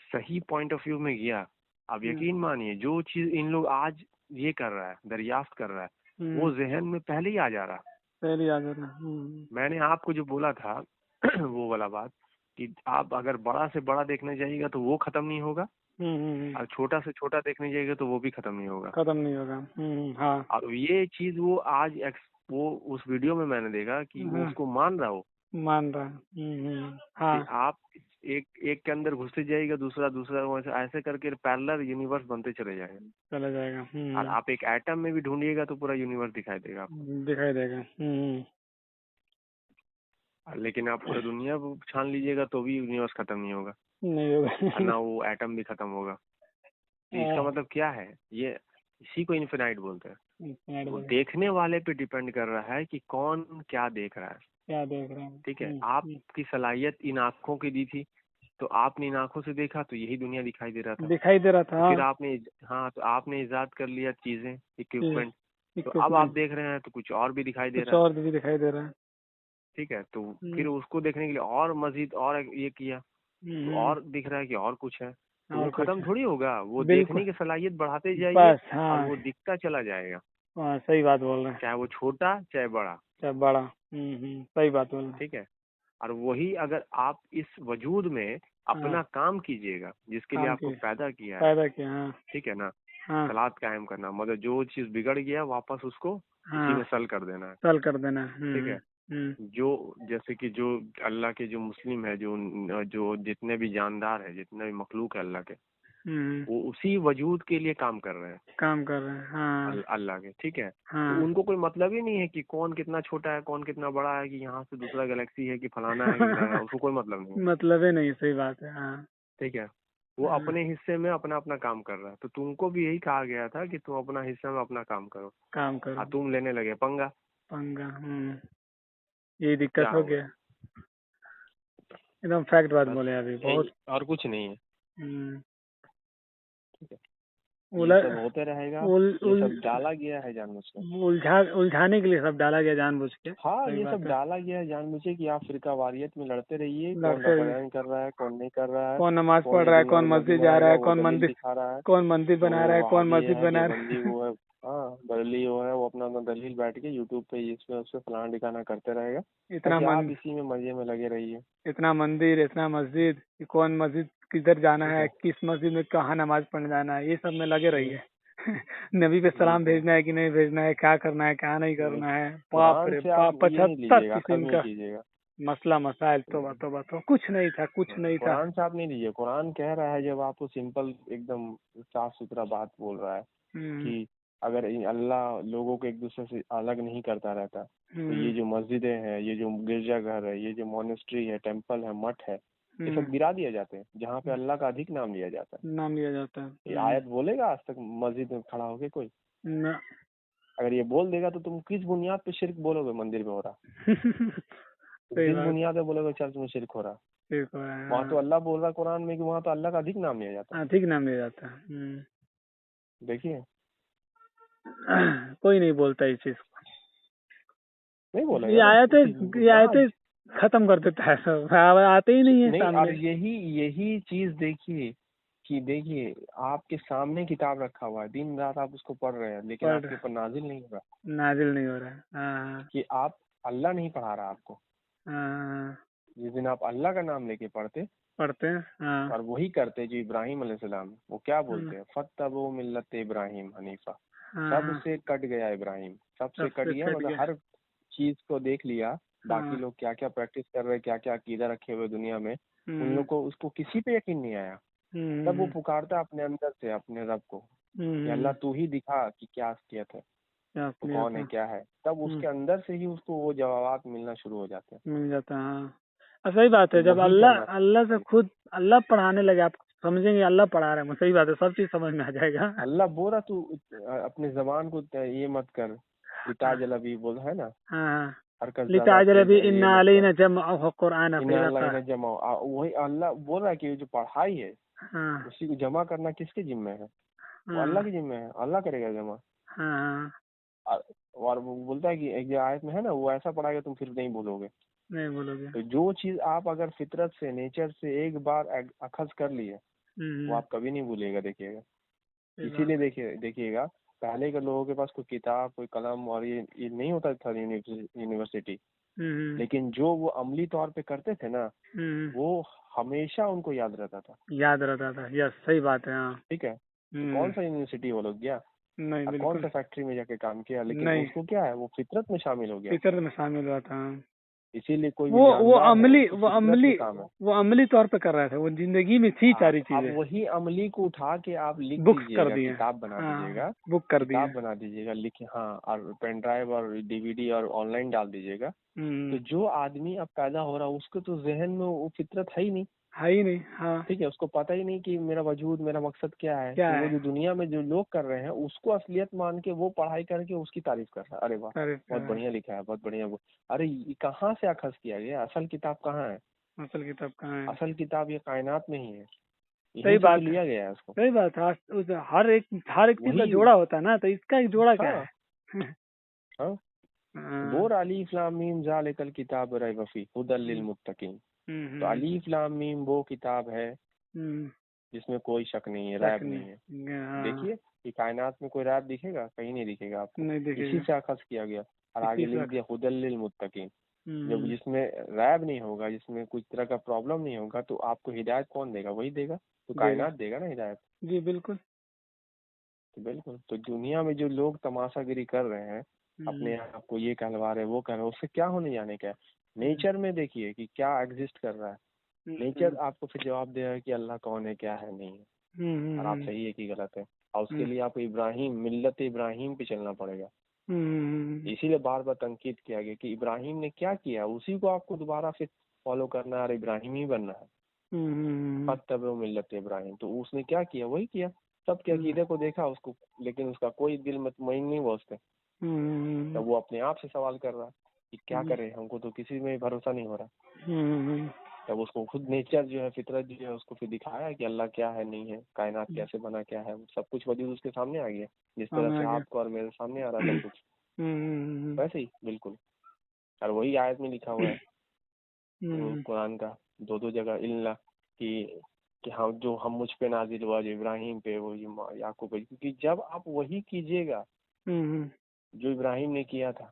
सही पॉइंट ऑफ व्यू में गया, अब यकीन मानिए जो चीज इन लोग आज ये कर रहा है, दरियाफ्त कर रहा है, वो जहन में पहले ही आ जा रहा। मैंने आपको जो बोला था वो वाला बात कि आप अगर बड़ा से बड़ा देखने जाइएगा तो वो खत्म नहीं होगा, और छोटा से छोटा देखने जाइएगा तो वो भी खत्म नहीं होगा। हाँ। और ये चीज वो आज वो उस वीडियो में मैंने देखा कि वो उसको मान रहा। हाँ। आप एक के अंदर घुसते जाइएगा, दूसरा ऐसे करके पैरेलल यूनिवर्स बनते चले जाएगा। और आप एक एटम में भी ढूंढिएगा तो पूरा यूनिवर्स दिखाई देगा आपको। लेकिन आप पूरा दुनिया छान लीजिएगा तो भी यूनिवर्स खत्म नहीं होगा, ना वो एटम भी खत्म होगा। तो इसका मतलब क्या है? ये इसी को इन्फिनाइट बोलते हैं। वो देखने वाले पे डिपेंड कर रहा है कि कौन क्या देख रहा है। ठीक है, आपकी सलाहियत इन आँखों की दी थी, तो आपने इन आँखों से देखा तो यही दुनिया दिखाई दे रहा था। फिर आपने इजाद कर लिया चीजें, इक्विपमेंट, तो अब आप देख रहे हैं तो कुछ और भी दिखाई दे रहा है। ठीक है, तो फिर उसको देखने के लिए और मजीद और ये किया तो और दिख रहा है कि और कुछ है, तो वो खत्म थोड़ी होगा। वो देखने की सलाहियत बढ़ाते जाइए और वो दिखता चला जाएगा। सही बात बोल रहे हैं, चाहे वो छोटा चाहे बड़ा। सही बात बोल रहे हैं। ठीक है, और वही अगर आप इस वजूद में अपना काम कीजिएगा जिसके लिए आपको पैदा किया है, ठीक है ना, सलात कायम करना, मतलब जो चीज बिगड़ गया वापस उसको उसी में सल कर देना है। ठीक है, जो जैसे कि जो अल्लाह के जो मुस्लिम है, जो जितने भी जानदार है, जितने भी मखलूक है अल्लाह के, वो उसी वजूद के लिए काम कर रहे हैं अल्लाह के। ठीक है, तो उनको कोई मतलब ही नहीं है कि कौन कितना छोटा है, कौन कितना बड़ा है, कि यहाँ से दूसरा गैलेक्सी है, कि फलाना है, कि उसको कोई मतलब नहीं है। मतलब ही नहीं, सही बात है। ठीक है, वो अपने हिस्से में अपना अपना काम कर रहा है, तो तुमको भी यही कहा गया था कि तुम अपना हिस्से में अपना काम करो। काम करो। तुम लेने लगे पंगा। पंगा। यही दिक्कत क्या हो होगा? गया। एकदम फैक्ट बात बस बोले अभी, यही, बहुत। और कुछ नहीं है। हम्म, ठीक है, ये उल, सब होते रहेगा। उल, ये उल, सब डाला गया है जानबूझ कर। उलझाने के लिए सब डाला गया जानबूझ के। हाँ, सही ये सब बात है। डाला गया है जानबूझे कि आप फिरका वारियत में लड़ते रहिए, कौन लड़ते रहिए। रफायन कर रहा है, कौन नहीं कर रहा है, कौन नमाज कौन पढ़ ये रहा है, दुनिया कौन में नबी मस्जिद जा रहा बनाएगा, है, वो दलील दिखा रहा है। कौन मंदिर तो बना रहा है, कौन वहाबी मस्जिद है, बना रहा देवबंदी वो है, हाँ बरेली वो है, वो अपना अपना दलील बैठ के यूट्यूब पे इसमें उसमें फलाना ठिकाना करते रहेगा, है। ताकि आप इसी में मजे में लगे रहिए। इतना मंदिर, इतना मस्जिद, कि कौन मस्जिद किधर जाना ठीक है, है। किस मस्जिद में कहाँ नमाज पढ़ने जाना है, ये सब में लगे रहिए। हम्म, नबी पे सलाम बिल्कुल। भेजना है कि नहीं भेजना है, क्या करना है क्या नहीं करना है, बाप कुरान रे से आप बाप, ये नहीं 75 लीजिएगा, अखज किस्म नहीं का कीजिएगा। मसला मसाइल। तो कुछ नहीं था, कुछ नहीं था। कुरान से आप नहीं लीजिए। कुरान कह रहा है, जब आपको सिंपल एकदम साफ सुथरा बात बोल रहा है हम्म, कि अगर अल्लाह लोगों को एक दूसरे से अलग नहीं करता रहता, तो ये हम्म, जो मस्जिदें हैं, ये जो गिरजाघर है, ये जो मोनेस्ट्री है, टेम्पल है, मठ है, ये सब गिरा दिए जाते हैं जहाँ पे अल्लाह का अधिक नाम लिया जाता नाम लिया जाता है। है। ये आयत बोलेगा आज तक मस्जिद में खड़ा होके कोई? ना। अगर ये बोल देगा तो तुम किस बुनियाद पे शिरक बोलोगे मंदिर में हो रहा? तुम सही किस बात। बुनियाद पे बोलोगे चर्च में शिरक हो रहा? ठीक हो रहा है, वहाँ तो हाँ। अल्लाह बोल रहा है कुरान में कि वहाँ तो अल्लाह का अधिक नाम लिया जाता अधिक नाम लिया जाता है। है। देखिए, कोई नहीं बोलता इस चीज को। नहीं ये बोलेगा ना आयतें, ये यहाँ। आयतें खत्म कर देता है सब, आते ही नहीं है नहीं, और सामने। यही यही चीज देखिए कि देखिए आपके सामने किताब रखा हुआ है, दिन रात आप उसको पढ़ रहे हैं, लेकिन पर आपके ऊपर नाजिल नहीं हो रहा नाजिल नहीं हो रहा है। हाँ, कि आप, अल्लाह नहीं पढ़ा रहा आपको। हाँ, जिस दिन आप अल्लाह का नाम लेके पढ़ते पढ़ते हैं। हाँ, और वही करते जो इब्राहिम अलैहिस्सलाम, वो क्या हाँ, बोलते हैं, फत्तबू मिल्लत इब्राहिम हनीफा। हाँ, सबसे कट गया इब्राहिम, सबसे कट सबसे गया, कट मतलब गया। हर चीज को देख लिया। बाकी हाँ, लोग क्या क्या प्रैक्टिस कर रहे हैं, क्या क्या अकीदा रखे हुए दुनिया में, उन हम्म, लोग को उसको किसी पे यकीन नहीं आया। तब वो हम्म, पुकारता अपने अंदर से अपने रब को कि हम्म, अल्लाह तू ही दिखा कि क्या असलियत है, क्या तो असलियत कौन है, है। क्या है। तब उसके अंदर से ही उसको वो जवाब मिलना शुरू हो जाते हैं। मिल जाता है, हाँ। सही बात तो है, जब वही अल्लाह कहना अल्लाह से भाई, खुद अल्लाह पढ़ाने लगे, आप समझेंगे अल्लाह पढ़ा रहे हैं। सही बात है, सब चीज समझ में आ जाएगा। अल्लाह बोल रहा तू अपने जबान को ये मत कर, हाँ, लिताजल अभी बोल है ना, हाँ। हरकत ज्यादा लिताजल भी तेज ये इन्ना मत कर। अलैना जमअहु कुरआन इन फैज़ा। अल्लाह जमा, वही अल्लाह बोल रहा है कि जो पढ़ाई है हाँ, उसी को जमा करना किसके जिम्मे है? वो अल्लाह हाँ, के जिम्मे है, अल्लाह करेगा जमा। हाँ। और और वो बोलता है कि एक जो आयत में है ना, वो ऐसा पढ़ाएगा तुम फिर नहीं बोलोगे। नहीं बोलोगे। तो जो चीज आप अगर फितरत से, नेचर से एक बार अखज कर लिए, वो हम्म, आप कभी नहीं भूलिएगा, देखिएगा। सही बात इसीलिए है। देखिएगा, पहले के लोगों के पास कोई किताब, कोई कलम और ये नहीं होता था यूनिवर्सिटी, हम्म, लेकिन जो वो अमली तौर पे करते थे ना, हम्म, वो हमेशा उनको याद रहता था। याद रहता था। यस, सही बात है, हाँ। ठीक है, तो हम्म, कौन सा यूनिवर्सिटी वो लोग गया नहीं और कौन बिल्कुल सा फैक्ट्री में जाके काम किया, लेकिन नहीं। उसको क्या है, वो फितरत में शामिल हो गया। फिक्र में शामिल हुआ था, हाँ। इसीलिए कोई भी वो जानदार है अमली उसकी वो फितरत अमली में काम है। वो अमली तौर पे कर रहा था, वो जिंदगी में थी हाँ, सारी तो आप चीजें। वही अमली को उठा के आप लिख बुक्स कर दीजिएगा, दिए। किताब बना हाँ, दीजिएगा, बुक कर दिए। किताब बना दीजिएगा, लिखे, हाँ, और पेन ड्राइव और डीवीडी और ऑनलाइन डाल दीजिएगा। तो हम्म, जो आदमी अब पैदा हो रहा है उसके तो जहन में वो फितरत है ही नहीं। है ही नहीं, हाँ। ठीक है, उसको पता ही नहीं कि मेरा वजूद, मेरा मकसद क्या है। क्या तो वो है। जो दुनिया में जो लोग कर रहे हैं उसको असलियत मान के वो पढ़ाई करके उसकी तारीफ कर रहा है, अरे वाह तारीफ कर बहुत रहा है। बढ़िया लिखा है, बहुत बढ़िया वो। अरे ये कहाँ से अखज़ किया गया? असल किताब कहाँ है? असल किताब कहाँ है। असल किताब ये कायनात में ही है, सही यहीं से तो बात है। लिया गया है उसको। सही बात है। हर एक चीज का वही, जोड़ा होता है ना, तो इसका एक जोड़ा क्या हाँ, है। हाँ। हाँ, बोर अलीफ लाम मीम ज़ालिकल किताब रैब फीह हुदल लिल हम्म, मुत्तकीन। तो हम्म, अलीफ लाम मीम वो किताब है हम्म, जिसमें कोई शक नहीं है, शक रैब नहीं है। नहीं, हाँ। देखिए कि कायनात में कोई रैब दिखेगा? कहीं नहीं दिखेगा आपको। नहीं इसी दिखेगा। से अखज़ किया गया और इसी आगे से लिख दिया हुदल लिल मुत्तकीन। जब हम्म, जिसमें रैब नहीं होगा, जिसमें कुछ तरह का प्रॉब्लम नहीं होगा, तो आपको हिदायत कौन देगा? वही देगा, तो देगा। कायनात देगा ना हिदायत। जी बिल्कुल। तो बिल्कुल, तो दुनिया में जो लोग तमाशागिरी कर रहे हैं, हम्म, अपने आप को ये कहलवा रहे हैं, वो कर रहे हैं, उससे क्या होने जाने का है? हम्म, नेचर में देखिए कि क्या एग्जिस्ट कर रहा है। नेचर हम्म, आपको फिर जवाब दे रहा है कि अल्लाह कौन है, क्या है, नहीं है, और आप हम्म, सही है कि गलत है। और उसके हम्म, लिए आपको इब्राहिम, मिल्लत इब्राहिम पे चलना पड़ेगा। हम्म, इसीलिए बार बार तनकीद किया गया कि इब्राहिम ने क्या किया, उसी को आपको दोबारा फिर फॉलो करना है और इब्राहिम ही बनना है। फत्तबउ मिल्लत इब्राहिम। तो उसने क्या किया, वही किया, सबके अकीदे को देखा उसको, लेकिन उसका कोई दिल मुतमईन नहीं हुआ उससे। तब वो अपने आप से सवाल कर रहा कि क्या करे, हमको तो किसी में भरोसा नहीं हो रहा। तब उसको खुद नेचर जो है, फितरत जो है, उसको फिर दिखाया कि अल्लाह क्या है, नहीं है, कायनात कैसे बना, क्या है, सब कुछ वजूद उसके सामने आ गया, जिस तरह से आपको और मेरे सामने आ रहा सब कुछ, वैसे ही बिल्कुल। और वही आयत में लिखा हुआ है कुरान का दो जगह, इल्ला कि हाँ जो हम मुझ पे नाजिल हुआ, जो इब्राहिम पे, वो याकूब पे, क्योंकि जब आप वही कीजिएगा जो इब्राहिम ने किया था,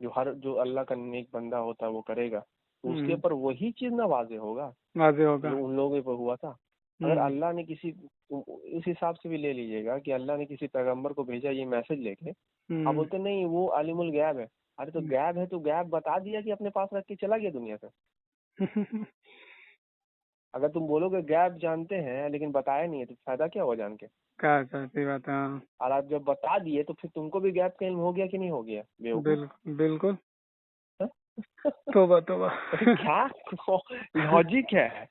जो अल्लाह का नेक बंदा होता है वो करेगा, तो उसके ऊपर वही चीज ना वाजे होगा जो उन लोगों पर हुआ था। अगर अल्लाह ने इस हिसाब से भी ले लीजिएगा कि अल्लाह ने किसी पैगंबर को भेजा ये मैसेज लेके, आप बोलते नहीं वो आलिमुल गैब है। अरे तो गैब है तो गैब बता दिया कि अपने पास रख के चला गया दुनिया से। अगर तुम बोलोगे गैब जानते हैं लेकिन बताया नहीं है, तो फायदा क्या हुआ जान के? क्या सही बात है। और आप जब बता दिए तो फिर तुमको भी गैब का इल्म हो गया कि नहीं हो गया? बिल्कुल। तोबा तोबा। क्या लॉजिक है?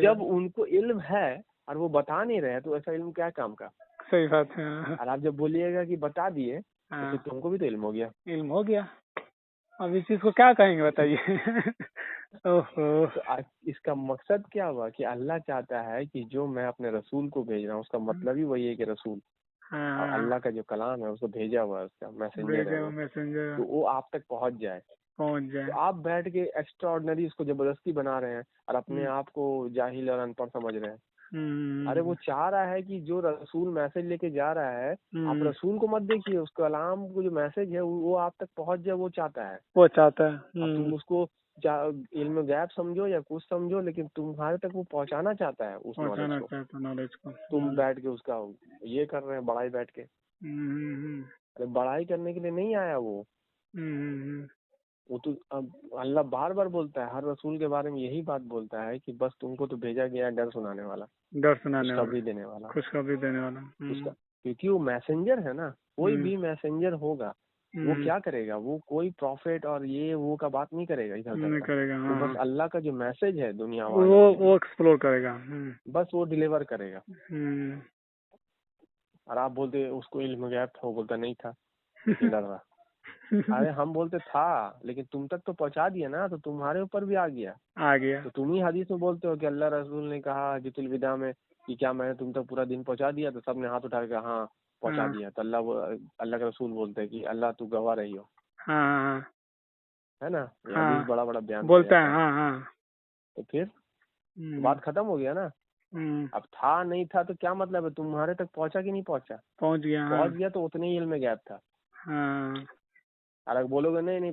जब उनको इल्म है और वो बता नहीं रहे तो ऐसा इल्म क्या काम का? सही बात है। और आप जब बोलिएगा कि बता दिए तो फिर तुमको भी तो इल्म हो गया। इल्म हो गया, अब इस चीज को क्या कहेंगे बताइए। ओहो। तो इसका मकसद क्या हुआ कि अल्लाह चाहता है कि जो मैं अपने रसूल को भेज रहा हूँ उसका मतलब ही वही है कि रसूल और अल्लाह का जो कलाम है उसको भेजा हुआ है, उसका मैसेंजर है वो, तो वो आप तक पहुंच जाए। तो आप बैठ के एक्स्ट्रा ऑर्डिनरी उसको जबरदस्ती बना रहे हैं और अपने आप को जाहिल और अनपढ़ समझ रहे हैं। अरे वो चाह रहा है कि जो रसूल मैसेज लेके जा रहा है, आप रसूल को मत देखिए, उसका कलाम को जो मैसेज है वो आप तक पहुंच जाए, वो चाहता है। अब तुम उसको इल्म गैब समझो या कुछ समझो, लेकिन तुम्हारे तक वो पहुंचाना चाहता है उस नॉलेज को। तुम बैठ के उसका ये कर रहे हैं, बड़ाई बैठ के। अरे बड़ाई करने के लिए नहीं आया वो तो अब अल्लाह बार बार बोलता है, हर रसूल के बारे में यही बात बोलता है कि बस तुमको तो भेजा गया डर सुनाने वाला, खुशखबरी देने वाला। क्योंकि वो मैसेंजर है ना, कोई भी मैसेंजर होगा वो क्या करेगा, वो कोई प्रॉफिट और ये वो का बात नहीं करेगा इधर नहीं करेगा। वो बस अल्लाह का जो मैसेज है दुनिया वालों वो एक्सप्लोर करेगा, बस वो डिलीवर करेगा। और आप बोलते उसको इल्म गैब था, वो बोलता नहीं था लेकिन डर रहा। अरे हम बोलते था लेकिन तुम तक तो पहुंचा दिया ना, तो तुम्हारे ऊपर भी आ गया। तो तुम ही हदीस में बोलते हो कि अल्लाह रसूल ने कहा हज्जतुल विदा में कि क्या मैंने तुम तक पूरा दिन पहुंचा दिया? तो सबने हाथ उठा के हाँ पहुंचा दिया। तो अल्लाह के रसूल बोलते हैं कि अल्लाह तू गवाह रही हो, है ना, ये हदीस बड़ा बड़ा बयान बोलता है। तो फिर बात खत्म हो गया ना। अब था नहीं था तो क्या मतलब है, तुम्हारे तक पहुंचा कि नहीं पहुंचा? पहुंच गया तो उतने ही इल्म में गैप था। अगर बोलोगे नहीं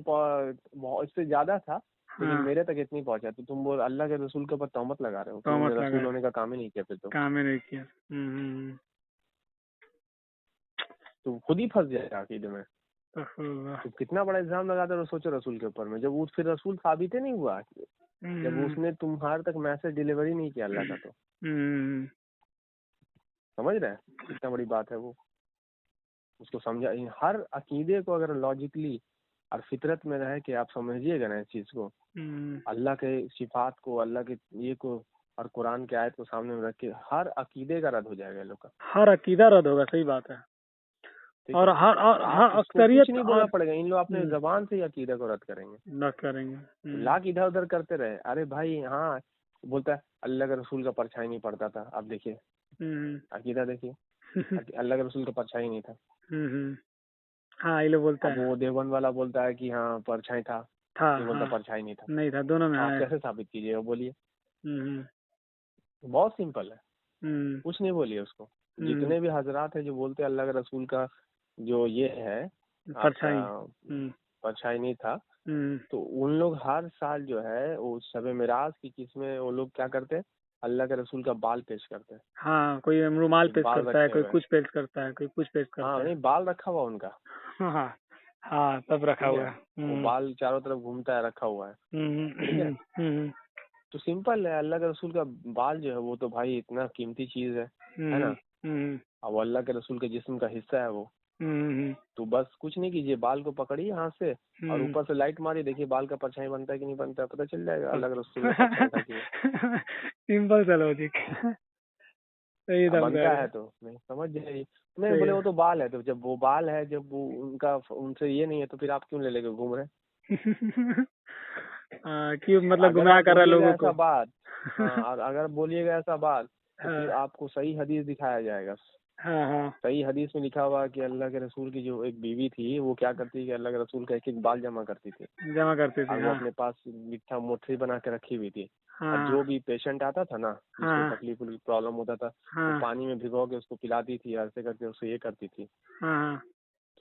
इससे ज्यादा था लेकिन मेरे तक इतनी पहुंचा, तो तुम बोल अल्लाह के रसूल के ऊपर तहमत लगा रहे हो, तुमने रसूल होने का काम ही नहीं किया, फिर तो काम ही नहीं किया। तो खुद ही फंस जाएगा अकीदे में। तो कितना बड़ा इल्जाम लगाते हो सोचो रसूल के ऊपर में, जब वो फिर रसूल साबित ही नहीं हुआ, जब उसने तुम्हारे तक मैसेज डिलीवरी नहीं किया अल्लाह का। तो समझ रहे हैं कितना बड़ी बात है वो, उसको समझा। हर अकीदे को अगर लॉजिकली और फितरत में रहे कि आप समझिएगा ना इस चीज को, अल्लाह के सिफात को, अल्लाह के ये को और कुरान के आयत को सामने में रख के, हर अकीदे का रद्द हो जाएगा लोग का। हर अकीदा रद्द होगा, सही बात है। और हर अक्सरियत नहीं बोलना पड़ेगा, इन लोग अपने जबान से ही अकीदा को रद्द करेंगे। लाख इधर उधर करते रहे। अरे भाई हाँ बोलता है अल्लाह के रसूल का परछाई नहीं पड़ता था, अब देखिए अकीदा देखिए अल्लाह के रसूल का परछाई नहीं था। हाँ ये लोग बोलता है। वो देवबंद वाला बोलता है कि हाँ परछाई था, ये बोलता परछाई नहीं था दोनों में। आप कैसे साबित कीजिएगा, बोलिए। बहुत सिंपल है, कुछ नहीं बोलिए उसको। जितने भी हजरात है जो बोलते हैं अल्लाह के रसूल का जो ये है परछाई नहीं था, तो उन लोग हर साल जो है वो शब मिराज की किस्में वो लोग क्या करते हैं, अल्लाह के रसूल का बाल पेश करते हैं। हाँ कोई रुमाल पेश करता है, कोई कुछ पेश करता है, कोई कुछ पेश करता है। नहीं बाल रखा हुआ उनका। हाँ सब रखा हुआ है, बाल चारों तरफ घूमता है, रखा हुआ है। ठीक है, तो सिंपल है, अल्लाह के रसूल का बाल जो है वो तो भाई इतना कीमती चीज है ना। अब अल्लाह के रसूल के जिस्म का हिस्सा है वो, तो बस कुछ नहीं कीजिए, बाल को पकड़िए हाथ से और ऊपर से लाइट मारिए, देखिए बाल का परछाई बनता है कि नहीं बनता है, पता चल जाएगा अल्लाह के रसूल का परछाई था कि सिंपल सा लॉजिक। सही अब दम बनता कर है तो नहीं समझ जाइए। नहीं बोले वो तो बाल है, तो जब वो बाल है, जब वो उनका उनसे ये नहीं है तो फिर आप क्यों ले लेके घूम रहे हैं? क्यों मतलब अगर गुमराह आप कर रहा है बोलिएगा लोगों ऐसा को। बात, हाँ, और अगर बोलिएगा ऐसा बात तो फिर हाँ आपको सही हदीस दिखाया जाएगा। हाँ हाँ सही हदीस में लिखा हुआ है कि अल्लाह के रसूल की जो एक बीवी थी वो क्या करती है कि अल्लाह के रसूल का एक एक बाल जमा करती थी जमा करते थे। और वो हाँ अपने पास मिठा मोटरी बना के रखी हुई थी। और हाँ जो भी पेशेंट आता था ना, जिसको हाँ तकलीफ प्रॉब्लम होता था, वो हाँ पानी में भिगो के उसको पिलाती थी, ऐसे करके उससे ये करती थी। हाँ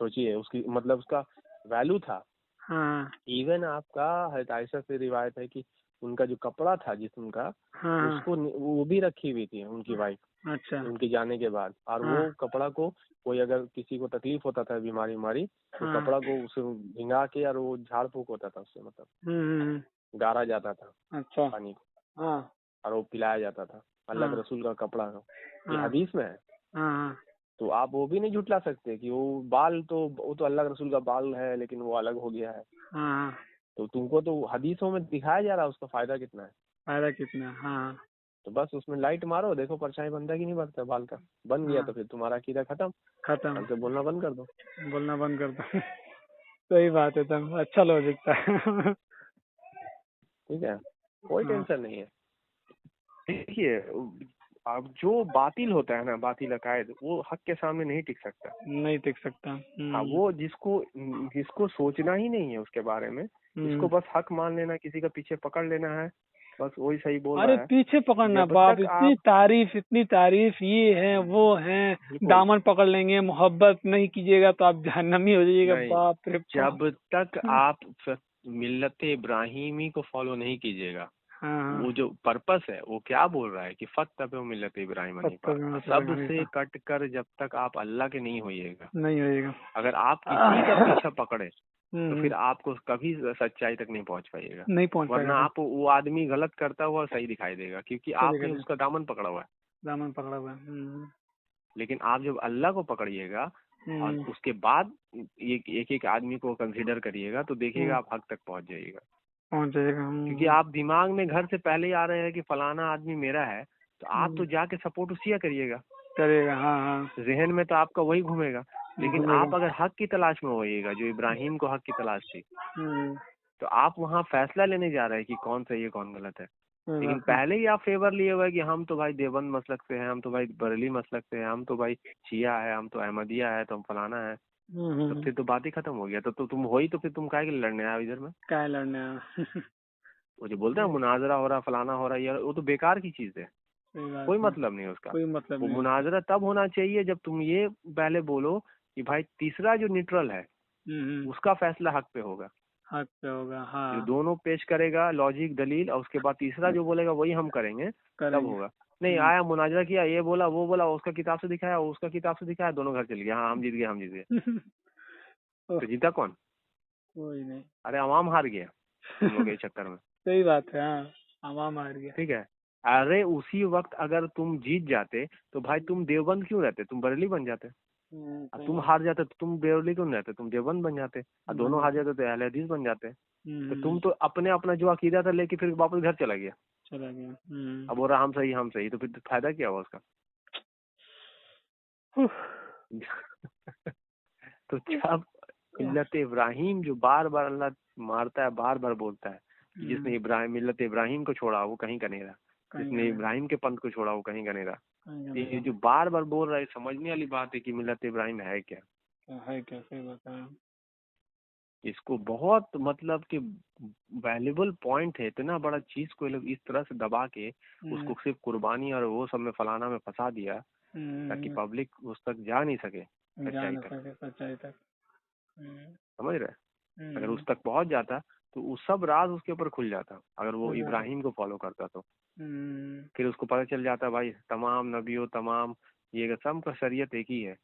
सोचिए उसकी मतलब उसका वैल्यू था। हाँ इवन आपका हज़रत आयशा से रिवायत है कि उनका जो कपड़ा था जिस्म का, हाँ उसको वो भी रखी हुई थी उनकी वाइफ, अच्छा उनके जाने के बाद। और हाँ वो कपड़ा को कोई अगर किसी को तकलीफ होता था, बीमारी उमारी, तो हाँ कपड़ा को उसे भिंगा के और वो झाड़ फूक होता था उससे, मतलब हम्म, गारा जाता था अच्छा पानी को हाँ और वो पिलाया जाता था अल्लाह के हाँ रसूल का कपड़ा को। ये हाँ हदीस में है। हाँ तो आप वो भी नहीं झुटला सकते कि वो बाल तो, वो तो अल्लाह के रसूल का बाल है लेकिन वो अलग हो गया है। हाँ तो तुमको तो हदीसों में दिखाया जा रहा है उसका फायदा कितना है। फायदा कितना। हाँ तो बस उसमें लाइट मारो, देखो परछाई बनता है कि नहीं बनता बाल का। बन गया हाँ तो फिर तुम्हारा कीड़ा खत्म, खत्म, कल से बोलना बंद कर दो। बोलना बंद कर दो। सही बात है, तुम अच्छा लॉजिक था। ठीक है, कोई हाँ टेंशन नहीं है। देखिए, अब जो बातिल होता है ना, बातिल अकायद, वो हक के सामने नहीं टिक सकता। नहीं टिक सकता। हाँ, वो जिसको जिसको सोचना ही नहीं है उसके बारे में, जिसको बस हक मान लेना, किसी का पीछे पकड़ लेना है, बस वही सही बोल अरे रहा है। पीछे पकड़ना जब बाप, तक आप इतनी तारीफ, ये है वो है, बिल्कुल दामन पकड़ लेंगे, मोहब्बत नहीं कीजिएगा तो आप जहन्नमी हो जाइएगा, नहीं, बाप रे बाप। जब तक आप मिल्लत इब्राहिमी को फॉलो नहीं कीजिएगा, हाँ वो जो पर्पस है वो क्या बोल रहा है कि फतबे मिल्लत इब्राहिम हनीफा, पत्थर सबसे कट कर जब तक आप अल्लाह के नहीं होइएगा। नहीं होएगा। अगर आप किसी का पीछा पकड़े तो फिर हम्म, आपको कभी सच्चाई तक नहीं पहुंच पाइएगा। नहीं पहुंच वरना पाएगा तुम। आप वो आदमी गलत करता हुआ सही दिखाई देगा, क्योंकि सही आपने कर उसका दामन पकड़ा हुआ है। दामन पकड़ा हुआ है। लेकिन आप जब अल्लाह को पकड़िएगा और हम्म, उसके बाद एक एक आदमी को कंसीडर करिएगा, तो देखिएगा हम्म, आप हक तक पहुंच जाइएगा। पहुंच जाएगा। क्योंकि आप दिमाग में घर से पहले ही आ रहे हैं कि फलाना आदमी मेरा है, तो आप तो जाके सपोर्ट उसी का करिएगा। करेगा। हाँ हाँ जहन में तो आपका वही घूमेगा। लेकिन घूमेगा। आप अगर हक की तलाश में होइएगा, जो इब्राहिम को हक की तलाश थी, हम्म, तो आप वहाँ फैसला लेने जा रहे हैं कि कौन सही है कौन गलत है। सही लेकिन बात है। पहले ही आप फेवर लिए हुए कि हम तो भाई देवबंद मसलक से हैं, हम तो भाई बरेली मसलक से हैं, हम तो भाई शिया है, हम तो अहमदिया है, तो हम फलाना है। तो फिर तो बात ही खत्म हो गया। तो तुम हो ही तो फिर तुम काहे के लिए लड़ने आए हो इधर में? क्या है लड़ने आया? वो जो बोलते हैं मुनाजरा हो रहा, फलाना हो रहा, ये वो तो बेकार की चीज है, सही बात कोई है, मतलब नहीं है उसका। कोई मतलब वो नहीं उसका। मुनाजरा तब होना चाहिए जब तुम ये पहले बोलो कि भाई तीसरा जो न्यूट्रल है हम्म, उसका फैसला हक पे होगा। हक पे होगा। जो हाँ दोनों पेश करेगा लॉजिक दलील, और उसके बाद तीसरा जो बोलेगा वही हम करेंगे, तब करेंगे। होगा। नहीं आया मुनाजरा किया, ये बोला वो बोला, उसका किताब से दिखाया, उसका किताब से दिखाया, दोनों घर चल गया, हाँ हम जीत गए हम जीत गए। ओह, तो जीता कौन? कोई नहीं। अरे अवाम हार गया तुम लोग के चक्कर में। सही बात है। हाँ आवाम हार गया। ठीक है। अरे उसी वक्त अगर तुम जीत जाते तो भाई तुम देवबंद क्यों रहते, तुम बरेली बन जाते। अब सही तुम बात हार जाते तो तुम बरेली क्यों रहते, तुम देवबंद बन जाते। और बन दोनों हार जाता। जाते तो अहले हदीस बन जाते। तो हम्म, तुम तो अपने अपना जो अकीदा था लेके फिर वापस घर चला गया। चला गया। अब बोल रहा हम सही, तो फिर फायदा क्या हुआ उसका? तो जब मिल्लत इब्राहिम जो बार बार अल्लाह मारता है, बार बार बोलता है कि जिसने इब्राहिम मिल्लत इब्राहिम को छोड़ा वो कहीं का नहीं रहा, कहीं का जिसने नहीं, इब्राहिम के पंथ को छोड़ा वो कहीं का नहीं रहा। कहीं का तो नहीं ये रहा। जो बार बार बोल रहा है, समझने वाली बात है कि मिल्लत इब्राहिम है क्या। क्या है, क्या सही बताया। इसको बहुत मतलब कि वैल्यूबल पॉइंट है, इतना बड़ा चीज को ये लोग इस तरह से दबा के उसको सिर्फ कुर्बानी और वो सब में फलाना में फंसा दिया, ताकि पब्लिक उस तक जा नहीं सके, जा सच्चाई न तक। सके सच्चाई तक। हम्म, समझ रहे? अगर हम्म, उस तक पहुंच जाता तो उस सब राज उसके ऊपर खुल जाता, अगर वो खुल जाता। इब्राहिम को फॉलो करता तो। हम्म, फिर उसको पता चल जाता भाई तमाम नबियों, तमाम ये सब का शरीयत एक ही है।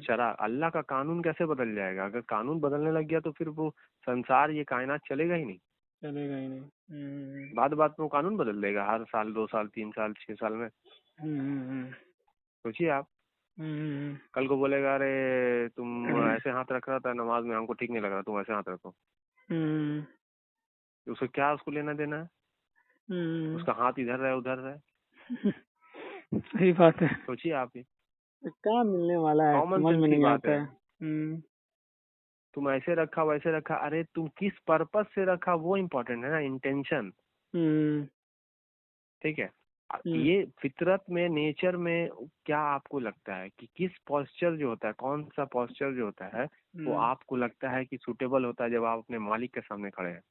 शरा अल्लाह का कानून कैसे बदल जाएगा? अगर कानून बदलने लग गया तो फिर वो संसार, ये कायनात चलेगा ही नहीं। चलेगा ही नहीं। बात बात में वो कानून बदल देगा, हर साल 2 साल 3 साल 6 साल में। हम्म, सोचिए आप। कल को बोलेगा अरे तुम ऐसे हाथ रख रहा था नमाज में, हमको ठीक नहीं लग रहा, तुम ऐसे हाथ रखो। उसको क्या, उसको लेना देना है? उसका हाथ इधर रहे उधर रहे। सही बात है। सोचिए आप ही, क्या मिलने वाला है, कॉमन समझ सेंस में की नहीं बात आता है। है। तुम ऐसे रखा वैसे रखा, अरे तुम किस पर्पस से रखा वो इम्पोर्टेंट है ना, इंटेंशन। ठीक है, ये फितरत में, नेचर में क्या आपको लगता है कि किस पोस्चर जो होता है, कौन सा पोस्चर जो होता है वो आपको लगता है कि सूटेबल होता है जब आप अपने मालिक के सामने खड़े हैं?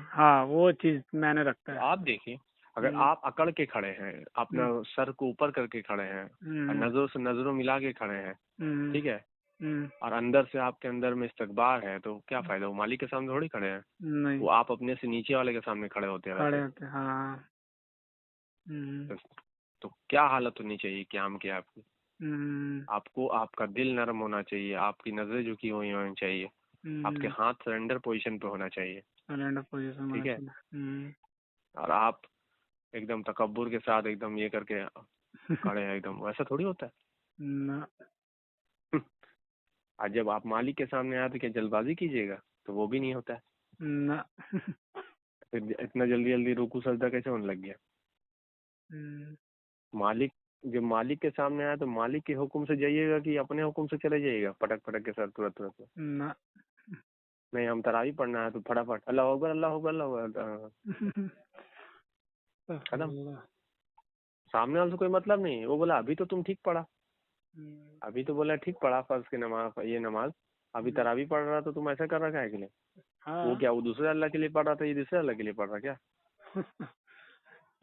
हाँ, वो चीज मैंने रखता है। आप देखिए, अगर आप अकड़ के खड़े हैं, अपना सर को ऊपर करके खड़े हैं, और नजरों से नजरों मिला के खड़े हैं, ठीक है, और अंदर से आपके अंदर में इस्तकबार है, तो क्या फायदा? वो मालिक के सामने थोड़ी खड़े हैं, नहीं, वो आप अपने से नीचे वाले के सामने खड़े होते हैं। हाँ। तो क्या हालत होनी चाहिए क़याम की आपकी? आपको आपका दिल नरम होना चाहिए, आपकी नजरें झुकी हुई होनी चाहिए, आपके हाथ सरेंडर पोजीशन पे होना चाहिए, ठीक है, और आप एकदम तकब्बुर के साथ एकदम ये करके खड़े हैं, एकदम वैसा थोड़ी होता है। और जब आप मालिक के सामने आए तो क्या जल्दबाजी कीजिएगा? तो वो भी नहीं होता है। फिर इतना जल्दी जल्दी रुकू सजदा कैसे होने लग गया? मालिक, जब मालिक के सामने आया तो मालिक के हुक्म से जाइएगा कि अपने हुक्म से चले जाइएगा पटक पटक के सर तुरंत तुरंत? नहीं, हम तरावी पढ़ना है तो फटाफट अल्लाह अकबर अल्लाह अकबर अल्लाह अकबर, खत्म। सामने वाले से कोई मतलब नहीं। वो बोला अभी तो तुम ठीक पढ़ा, अभी तो बोला ठीक पढ़ा फर्ज की नमाज, ये नमाज अभी तरावी पढ़ रहा, तो तुम ऐसा कर रखा है के लिए? वो क्या, वो दूसरे अल्लाह के लिए पढ़ रहा था, ये दूसरे अल्लाह के लिए पढ़ रहा क्या?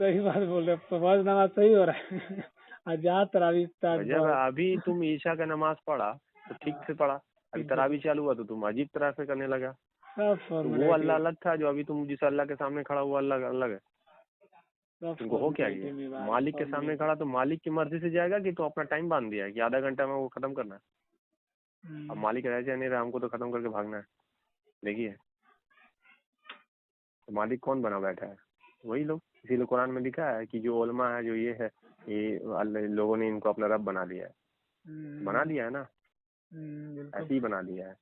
सही बात बोल रहे, फर्ज नमाज सही हो रहा है। आज तरावी जब अभी तुम ईशा का नमाज पढ़ा तो ठीक से पढ़ा, अभी तरावी चालू हुआ तो तुम अजीब तरह से करने लगा। तो वो अल्लाह अलग था, जो अभी तुम जिस अल्लाह के सामने खड़ा हुआ अल्लाह अलग है। तुमको हो क्या गया? मालिक के सामने खड़ा तो मालिक की मर्जी से जाएगा कि तो अपना टाइम बांध दिया है कि आधा घंटा में वो खत्म करना है। अब मालिक रह जाए नहीं रहा, हमको तो खत्म करके भागना है। देखिए, तो मालिक कौन बना बैठा है? वही लोग। इसीलिए कुरान में लिखा है कि जो उलमा है, जो ये है, ये अल्लाह लोगों ने इनको अपना रब बना लिया है। बना लिया है ना, ऐसे ही बना लिया है।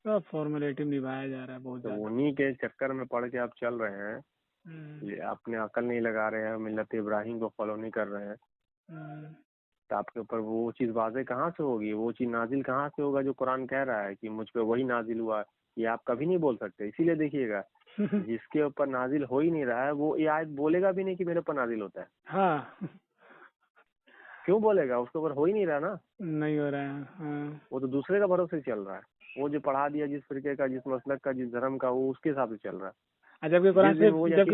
सब फॉर्मेलिटी निभाया जा रहा है बहुत तो ज्यादा। उन्हीं के चक्कर में पड़ के आप चल रहे हैं, ये अपने अकल नहीं लगा रहे हैं, मिल्लत इब्राहिम को फॉलो नहीं कर रहे हैं, तो आपके ऊपर वो चीज़ वाज़ेह कहाँ से होगी? वो चीज़ नाजिल कहाँ से होगा जो कुरान कह रहा है कि मुझ पे वही नाजिल हुआ? ये आप कभी नहीं बोल सकते। इसीलिए देखिएगा, जिसके ऊपर नाजिल हो ही नहीं रहा है वो ये आयत बोलेगा भी नहीं कि मेरे ऊपर नाजिल होता है। हाँ, क्यों बोलेगा? उसके ऊपर हो ही नहीं रहा ना, नहीं हो रहा है। हाँ। वो तो दूसरे का भरोसे चल रहा है। वो जो पढ़ा दिया जिस फिरके का, जिस मसलक का, जिस धर्म का, वो उसके हिसाब से चल रहा है। जबकि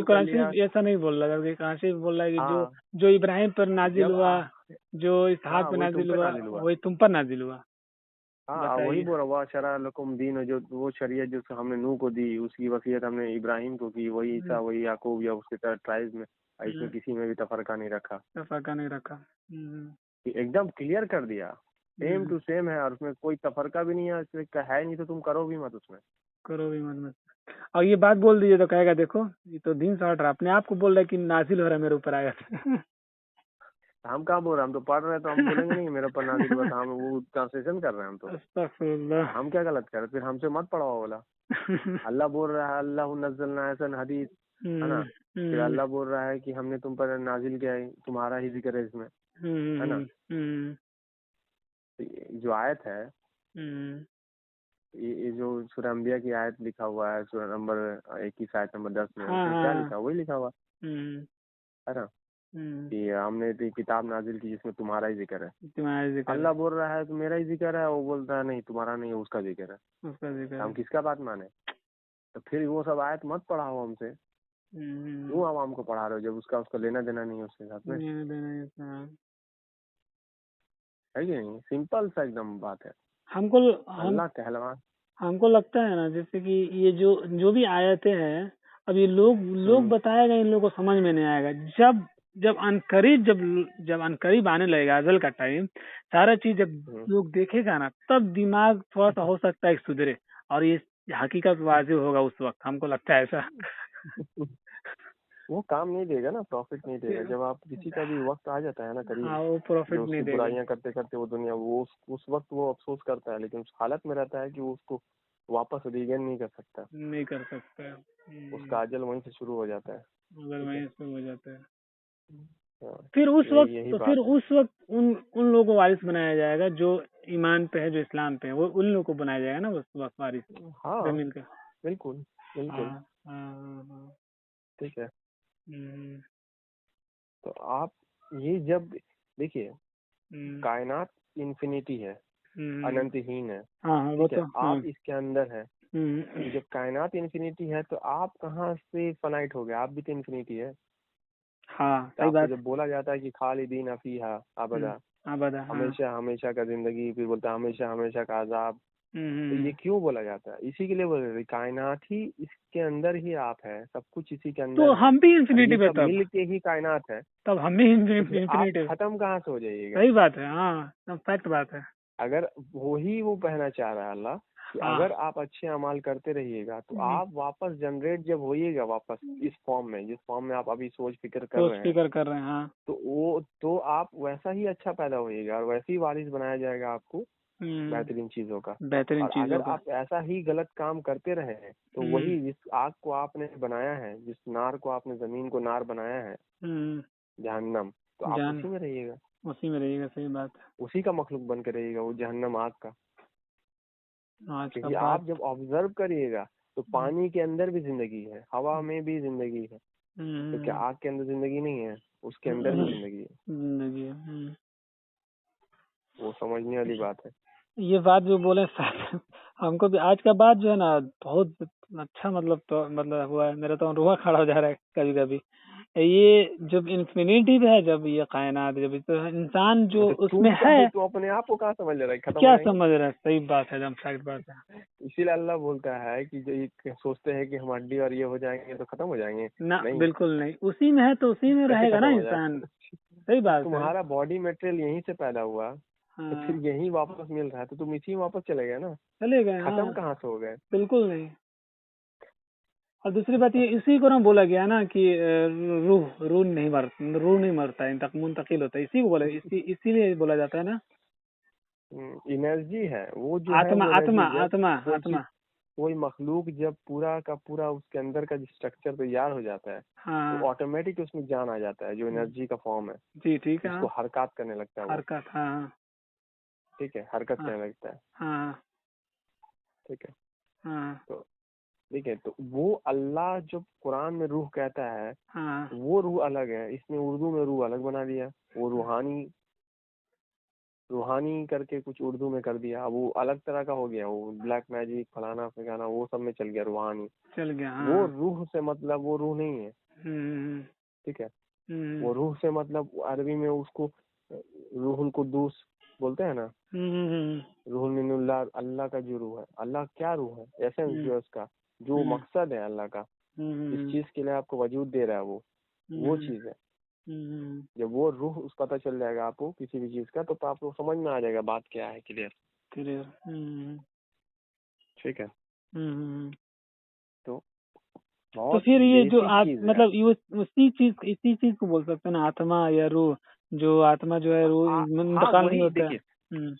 कुरान शरीफ ऐसा नहीं बोल रहा, जबकि कुरान शरीफ बोल रहा है कि जो इब्राहिम पर नाजिल हुआ, जो इसहाक पर नाजिल हुआ, वही तुम पर नाजिल हुआ। हाँ, वही बोल रहा, वह शरा लकुम दीन, जो वो शरीयत जो हमने नूह को दी, उसकी वसीयत हमने इब्राहिम को की, वही ईसा, वही याकूब, या उसके तरह ट्राइब्स में, इसमें किसी में भी तफरका नहीं रखा। एकदम क्लियर कर दिया, सेम टू सेम है, और उसमें कोई तफरका भी नहीं है, इसमें है नहीं तो तुम करो भी मत, उसमें करो भी मत। और ये बात बोल दीजिए तो कहेगा देखो ये तो दिन साठ रहा, अपने आप को बोल रहा है कि नाजिल हो रहा है मेरे ऊपर आया। हम कहाँ बोल रहे हैं? हम तो पढ़ रहे हैं, तो हम बोलेंगे नहीं मेरे ऊपर नाजिल हुआ था, हम वो ट्रांसलेशन कर रहे हैं हम तो। हम क्या गलत कर रहे? फिर हमसे मत पढ़ाओ बोला। अल्लाह बोल रहा है अल्लाह नज़्ज़लना ऐसा हदीस, है ना? फिर अल्लाह बोल रहा है कि हमने तुम पर नाजिल किया है, तुम्हारा ही जिक्र है इसमें, है ना? जो आयत है, ये जो सूरह अंबिया की आयत लिखा हुआ है, सूरह नंबर 21 आयत नंबर 10 में, उसमें क्या लिखा? वही लिखा हुआ है ना, कि हमने तो किताब नाजिल की जिसमें तुम्हारा ही जिक्र है। अल्लाह बोल रहा है तो मेरा ही जिक्र है, वो बोलता है नहीं तुम्हारा नहीं है, उसका जिक्र है। हम किसका बात माने? तो फिर वो सब आयत मत पढ़ाओ हमसे। क्यों आवाम को पढ़ा रहे हो जब उसका लेना देना नहीं है उसके साथ में? है कि नहीं? सिंपल सा एकदम बात है। हमको लगता है ना, जैसे कि ये जो भी आयतें हैं, अब ये लोग बताएगा, इन लोगों को समझ में नहीं आएगा। जब अनकरीब आने लगेगा अजल का टाइम, सारा चीज जब लोग देखेगा ना, तब दिमाग थोड़ा सा हो सकता है सुधरे, और ये हकीकत वाज़ेह होगा उस वक्त। हमको लगता है ऐसा। वो काम नहीं देगा ना, प्रॉफिट नहीं देगा। जब आप किसी का भी वक्त आ जाता है ना करीब, हाँ, वो प्रॉफिट जो नहीं उसकी देगा। बुराइयां करते करते वो दुनिया, वो उस वक्त वो अफसोस करता है, लेकिन उस हालत में रहता है कि वो उसको वापस रिगेन नहीं कर सकता। नहीं कर सकता। उसका अजल वहीं से शुरू हो जाता है। अगर ठीक है। वहीं से हो जाता है, हाँ, फिर उस वक्त यही तो फिर बात है। उस वक्त उन लोगों को वारिस बनाया जाएगा जो ईमान पे है, जो इस्लाम पे है, वो उन लोगों को बनाया जाएगा ना उस वक्त वारिस हाँ जमीन का। बिल्कुल बिल्कुल। हाँ हाँ हाँ। ठीक है। हम्म, तो आप ये जब देखिए, हम्म, कायनात इन्फिनिटी है, हम्म, अनंतहीन है। हाँ हाँ, वो ठीक है। तो हाँ। आप इसके अंदर है। तो जब कायनात इन्फिनिटी है तो आप कहाँ से फनाइट हो गए? आप भी तो इन्फिनिटी है। हाँ, तो सही आपको बात। जब बोला जाता है कि खालिदीन फीहा अबदा, हाँ, बता, हाँ। हमेशा हमेशा का जिंदगी, फिर बोलता है हमेशा हमेशा का अजाब, तो हम्म, ये क्यों बोला जाता है? इसी के लिए बोल रहे हैं, कायनात ही इसके अंदर ही आप है, सब कुछ इसी के तो अंदर है, हम भी और इन्फिनिटी ये पे सब तब मिल के ही कायनात है। तब हम भी तो फिर आप इन्फिनिटी। खत्म कहाँ से हो जाइएगा? सही बात है, हाँ, सब फैक्ट बात है। अगर वही वो कहना चाह रहा है अल्लाह कि हाँ। अगर आप अच्छे अमाल करते रहिएगा तो आप वापस जनरेट जब होइएगा वापस इस फॉर्म में, जिस फॉर्म में आप अभी सोच फिक्र कर सोच रहे हैं, फिकर कर रहे हैं, हाँ। तो आप वैसा ही अच्छा पैदा होइएगा और वैसे ही वारिस बनाया जाएगा आपको बेहतरीन चीजों का। बेहतरीन और चीजों अगर का। आप ऐसा ही गलत काम करते रहे तो हम्म, वही जिस आग को आपने बनाया है, जिस नार को आपने जमीन को नार बनाया है, हम्म, जहन्नम, तो आप जान उसी में रहिएगा, उसी में रहेगा, सही बात है। उसी का मखलूक बन के रहिएगा, वो जहन्नम आग का। आज का क्योंकि बात। आप जब ऑब्जर्व करिएगा तो पानी के अंदर भी जिंदगी है, हवा में भी जिंदगी है, तो क्या आग के अंदर जिंदगी नहीं है? उसके अंदर भी जिंदगी है। जिंदगी है। वो समझने वाली बात है। ये बात जो बोले सर, हमको भी आज का बात जो है ना बहुत अच्छा, मतलब तो मतलब हुआ है, मेरा तो रुआ खड़ा हो जा रहा है कभी कभी। ये जब इन्फिनिटी पे है, जब ये कायनात, जब तो इंसान जो तो उसमें है, तू अपने आप को कहाँ समझ ले रहा है? खत्म हो क्या जाएंगे। समझ रहा है? सही बात है, एकदम फैक्ट बात है। इसीलिए अल्लाह बोलता है कि जो ये सोचते हैं कि हम हड्डी और ये हो जाएंगे तो खत्म हो जाएंगे, ना, नहीं। बिल्कुल नहीं, उसी में है तो उसी में कैसे रहेगा खत्म ना हो इंसान। जाएगा? सही जब बात है। तुम्हारा बॉडी मटेरियल यहीं से पैदा हुआ तो फिर हाँ, यहीं वापस मिल रहा है, तो तुम इसी में वापस चले गए ना। चले गए, खत्म हाँ। कहाँ से हो गए? बिल्कुल नहीं। और दूसरी बात ये, इसी को ना बोला गया ना कि रूह नहीं मरता है, मुंतकिल होता है, इसी को बोला, इसीलिए बोला जाता है ना। एनर्जी है वो, जो है आत्मा, वो आत्मा, एनर्जी। जब आत्मा, कोई चीज, आत्मा। कोई मखलूक जब पूरा का पूरा उसके अंदर का स्ट्रक्चर तैयार हो जाता है तो हाँ। ऑटोमेटिक उसमें जान आ जाता है, जो एनर्जी का फॉर्म है, जी, ठीक है, उसको हाँ। हरकत करने लगता है वो। हरकत, हाँ। ठीक है, हरकत हाँ करने लगता है। हाँ ठीक है। हाँ तो ठीक है, तो वो अल्लाह जब कुरान में रूह कहता है, हाँ। वो रूह अलग है, इसने उर्दू में रूह अलग बना दिया। वो रूहानी रूहानी करके कुछ उर्दू में कर दिया, वो अलग तरह का हो गया, वो ब्लैक मैजिक फलाना फिलाना वो सब में चल गया रूहानी। चल गया, वो हाँ। रूह से मतलब वो रूह नहीं है। हम्म, ठीक है। हम्म, वो रूह से मतलब अरबी में उसको रूहुल कुद्दूस बोलते हैं ना। हम्म, रूहुल मिनुल्लाह, अल्लाह का जो रूह है, अल्लाह क्या रूह है, एसेंस जो है उसका, जो हम्म, मकसद है अल्लाह का, इस हम्म, चीज के लिए आपको वजूद दे रहा है, वो हम्म, चीज है। हम्म, जब वो रूह उस पता चल जाएगा आपको किसी भी चीज का, तो आपको समझ में आ जाएगा बात क्या है, क्लियर। क्लियर। ठीक है। हम्म। तो तो बहुत फिर ये जो बेसिक चीज है। मतलब ये इसी चीज को बोल सकते हैं ना, आत्मा या रूह। जो आत्मा जो है, रूह हाँ इंतकाल नहीं वही होता है। देखिए।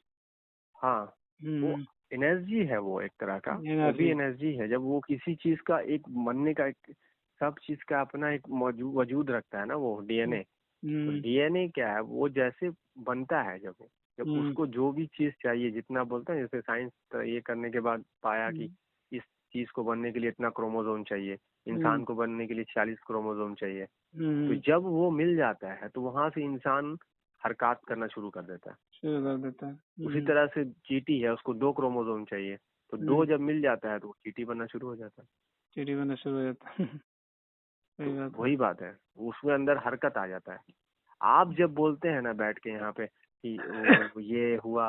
हाँ, वो हम्म। एनर्जी है, वो एक तरह का, वो भी एनर्जी। एनर्जी है। जब वो किसी चीज का एक बनने का एक, सब चीज का अपना एक वजूद रखता है ना, वो डीएनए। तो हम्म, डीएनए क्या है? वो जैसे बनता है, जब हम्म, उसको जो भी चीज चाहिए, जितना बोलते हैं, जैसे साइंस ये करने के बाद पाया कि इस चीज को बनने के लिए इतना क्रोमोसोम चाहिए, हम्म, इंसान को बनने के लिए 40 क्रोमोसोम चाहिए। तो हम्म, जब वो मिल जाता है तो वहां से इंसान हरकत करना शुरू कर देता है। शुरू कर देता है। उसी तरह से चींटी है, उसको 2 क्रोमोसोम चाहिए, तो 2 जब मिल जाता है तो वो चींटी बनना शुरू हो जाता है। चिड़ी बनना शुरू हो जाता है। तो सही बात है। वही बात है, उसमें अंदर हरकत आ जाता है। आप जब बोलते हैं ना बैठ के यहाँ पे कि वो ये हुआ,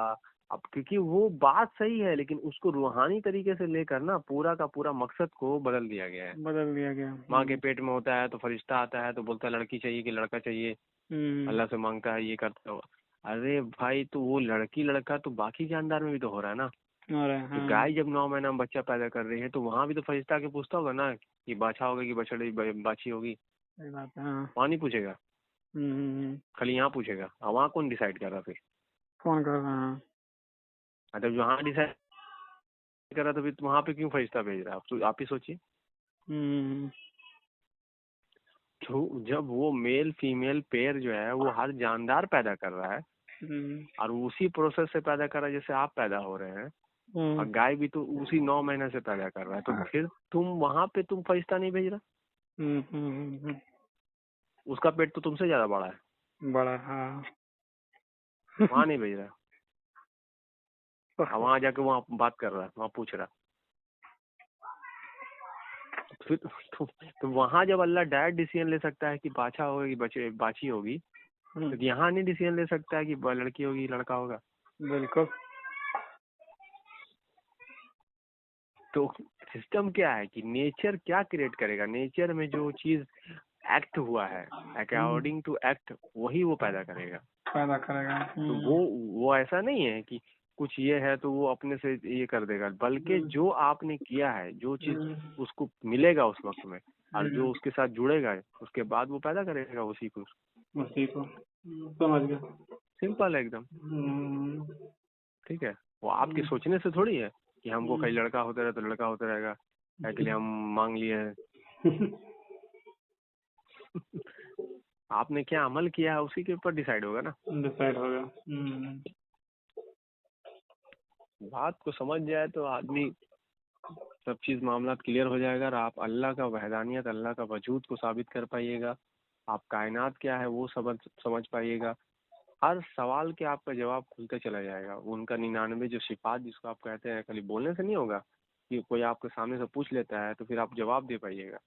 अब क्योंकि वो बात सही है, लेकिन उसको रूहानी तरीके से लेकर ना पूरा का पूरा मकसद को बदल दिया गया है। बदल दिया गया। माँ के पेट में होता है तो फरिश्ता आता है तो बोलता है लड़की चाहिए कि लड़का चाहिए, हम्म। अल्लाह से मांगता है, ये करता हो। अरे भाई, तो वो लड़की लड़का तो बाकी जानदार में भी तो हो रहा है ना। और है, तो हाँ। गाय जब 9 महीना में बच्चा पैदा कर रही है तो वहां भी तो फरिश्ता के पूछता होगा ना कि बाछा होगा कि बछड़ी बाछी होगी। सही बात है। हाँ। वहाँ नहीं पूछेगा, खाली यहाँ पूछेगा। और वहाँ कौन डिसाइड कर रहा फिर? कौन कर रहा है? जब वहाँ डिसाइड कर रहा तो फिर वहाँ पे क्यों फरिश्ता भेज रहा है? तो आप ही सोचिए। तो जब वो मेल फीमेल पेयर जो है वो हर जानदार पैदा कर रहा है और उसी प्रोसेस से पैदा कर रहा है जैसे आप पैदा हो रहे हैं, और गाय भी तो उसी 9 महीने से पैदा कर रहा है, तो फिर तुम वहाँ पे तुम फरिश्ता नहीं भेज रहा? उसका पेट तो तुमसे ज्यादा बड़ा है। बड़ा, हाँ। वहाँ नहीं भेज रहा, वहाँ जाके वहाँ बात कर रहा है, वहाँ पूछ रहा। फिर तो वहाँ जब अल्लाह डायरेक्ट डिसीजन ले सकता है कि बाछा होगी बच्चे बाछी होगी, तो यहाँ नहीं डिसीजन ले सकता है कि लड़की होगी लड़का होगा? बिल्कुल। तो सिस्टम क्या है कि नेचर क्या क्रिएट करेगा, नेचर में जो चीज एक्ट हुआ है अकॉर्डिंग टू एक्ट, वही वो पैदा करेगा। तो वो ऐसा नहीं है कि कुछ ये है तो वो अपने से ये कर देगा, बल्कि जो आपने किया है, जो चीज उसको मिलेगा उस वक्त में, और जो उसके साथ जुड़ेगा उसके बाद वो पैदा करेगा उसी को। समझ गया। सिंपल है एकदम। ठीक है, वो आपके सोचने से थोड़ी है कि हमको कहीं लड़का होता रहे तो लड़का होता रहेगा, के लिए हम मांग लिए हैं। आपने क्या अमल किया है उसी के ऊपर डिसाइड होगा ना। डिसाइड होगा। बात को समझ जाए तो आदमी सब चीज मामला क्लियर हो जाएगा, और आप अल्लाह का वहदानियत, अल्लाह का वजूद को साबित कर पाइएगा। आप कायनात क्या है वो समझ पाइएगा। हर सवाल के आपका जवाब खुलते चला जाएगा। उनका 99 जो सिफात जिसको आप कहते हैं, खाली बोलने से नहीं होगा कि कोई आपके सामने से पूछ लेता है तो फिर आप जवाब दे पाइएगा,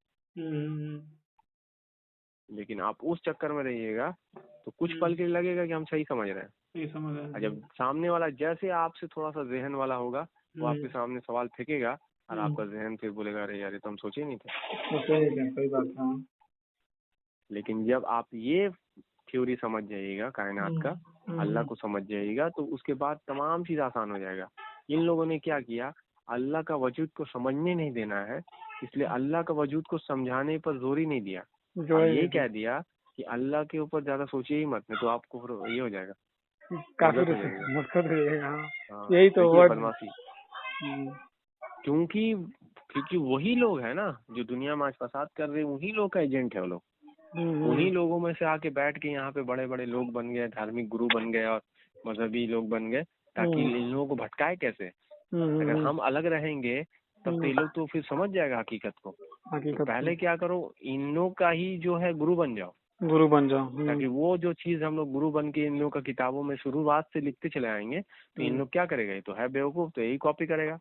लेकिन आप उस चक्कर में रहिएगा तो कुछ पल के लिए लगेगा कि हम सही समझ रहे हैं, और जब सामने वाला जैसे आपसे थोड़ा सा जहन वाला होगा वो आपके सामने सवाल फेंकेगा और आपका जहन फिर बोलेगा अरे यार ये तो हम सोचे नहीं थे। सही बात है। लेकिन जब आप ये थ्योरी समझ जाइएगा कायनात का, अल्लाह को समझ जाइएगा, तो उसके बाद तमाम चीज आसान हो जाएगा। इन लोगों ने क्या किया, अल्लाह का वजूद को समझने नहीं देना है, इसलिए अल्लाह का वजूद को समझाने पर जोर ही नहीं दिया, और ये कह दिया कि अल्लाह के ऊपर ज्यादा सोचिए ही मत, नहीं तो आपको फिर ये हो जाएगा, काफी हो जाएगा। यही तो बदमाशी। क्योंकि वही लोग है ना जो दुनिया में आज फसाद कर रहे हैं, वही लोग का एजेंट है वो लोग। उन्हीं लोगों में से आके बैठ के यहाँ पे बड़े बड़े लोग बन गए, धार्मिक गुरु बन गए और मजहबी लोग बन गए, ताकि इन लोगों को भटकाए कैसे। अगर हम अलग रहेंगे तब तो ये लोग तो फिर समझ जाएगा हकीकत को। तो पहले क्या करो, इन लोग का ही जो है गुरु बन जाओ, ताकि वो जो चीज हम लोग गुरु बन के इन लोग का किताबों में शुरुआत से लिखते चले आएंगे, तो इन लोग क्या करेगा, ये तो है बेवकूफ, तो यही कॉपी करेगा।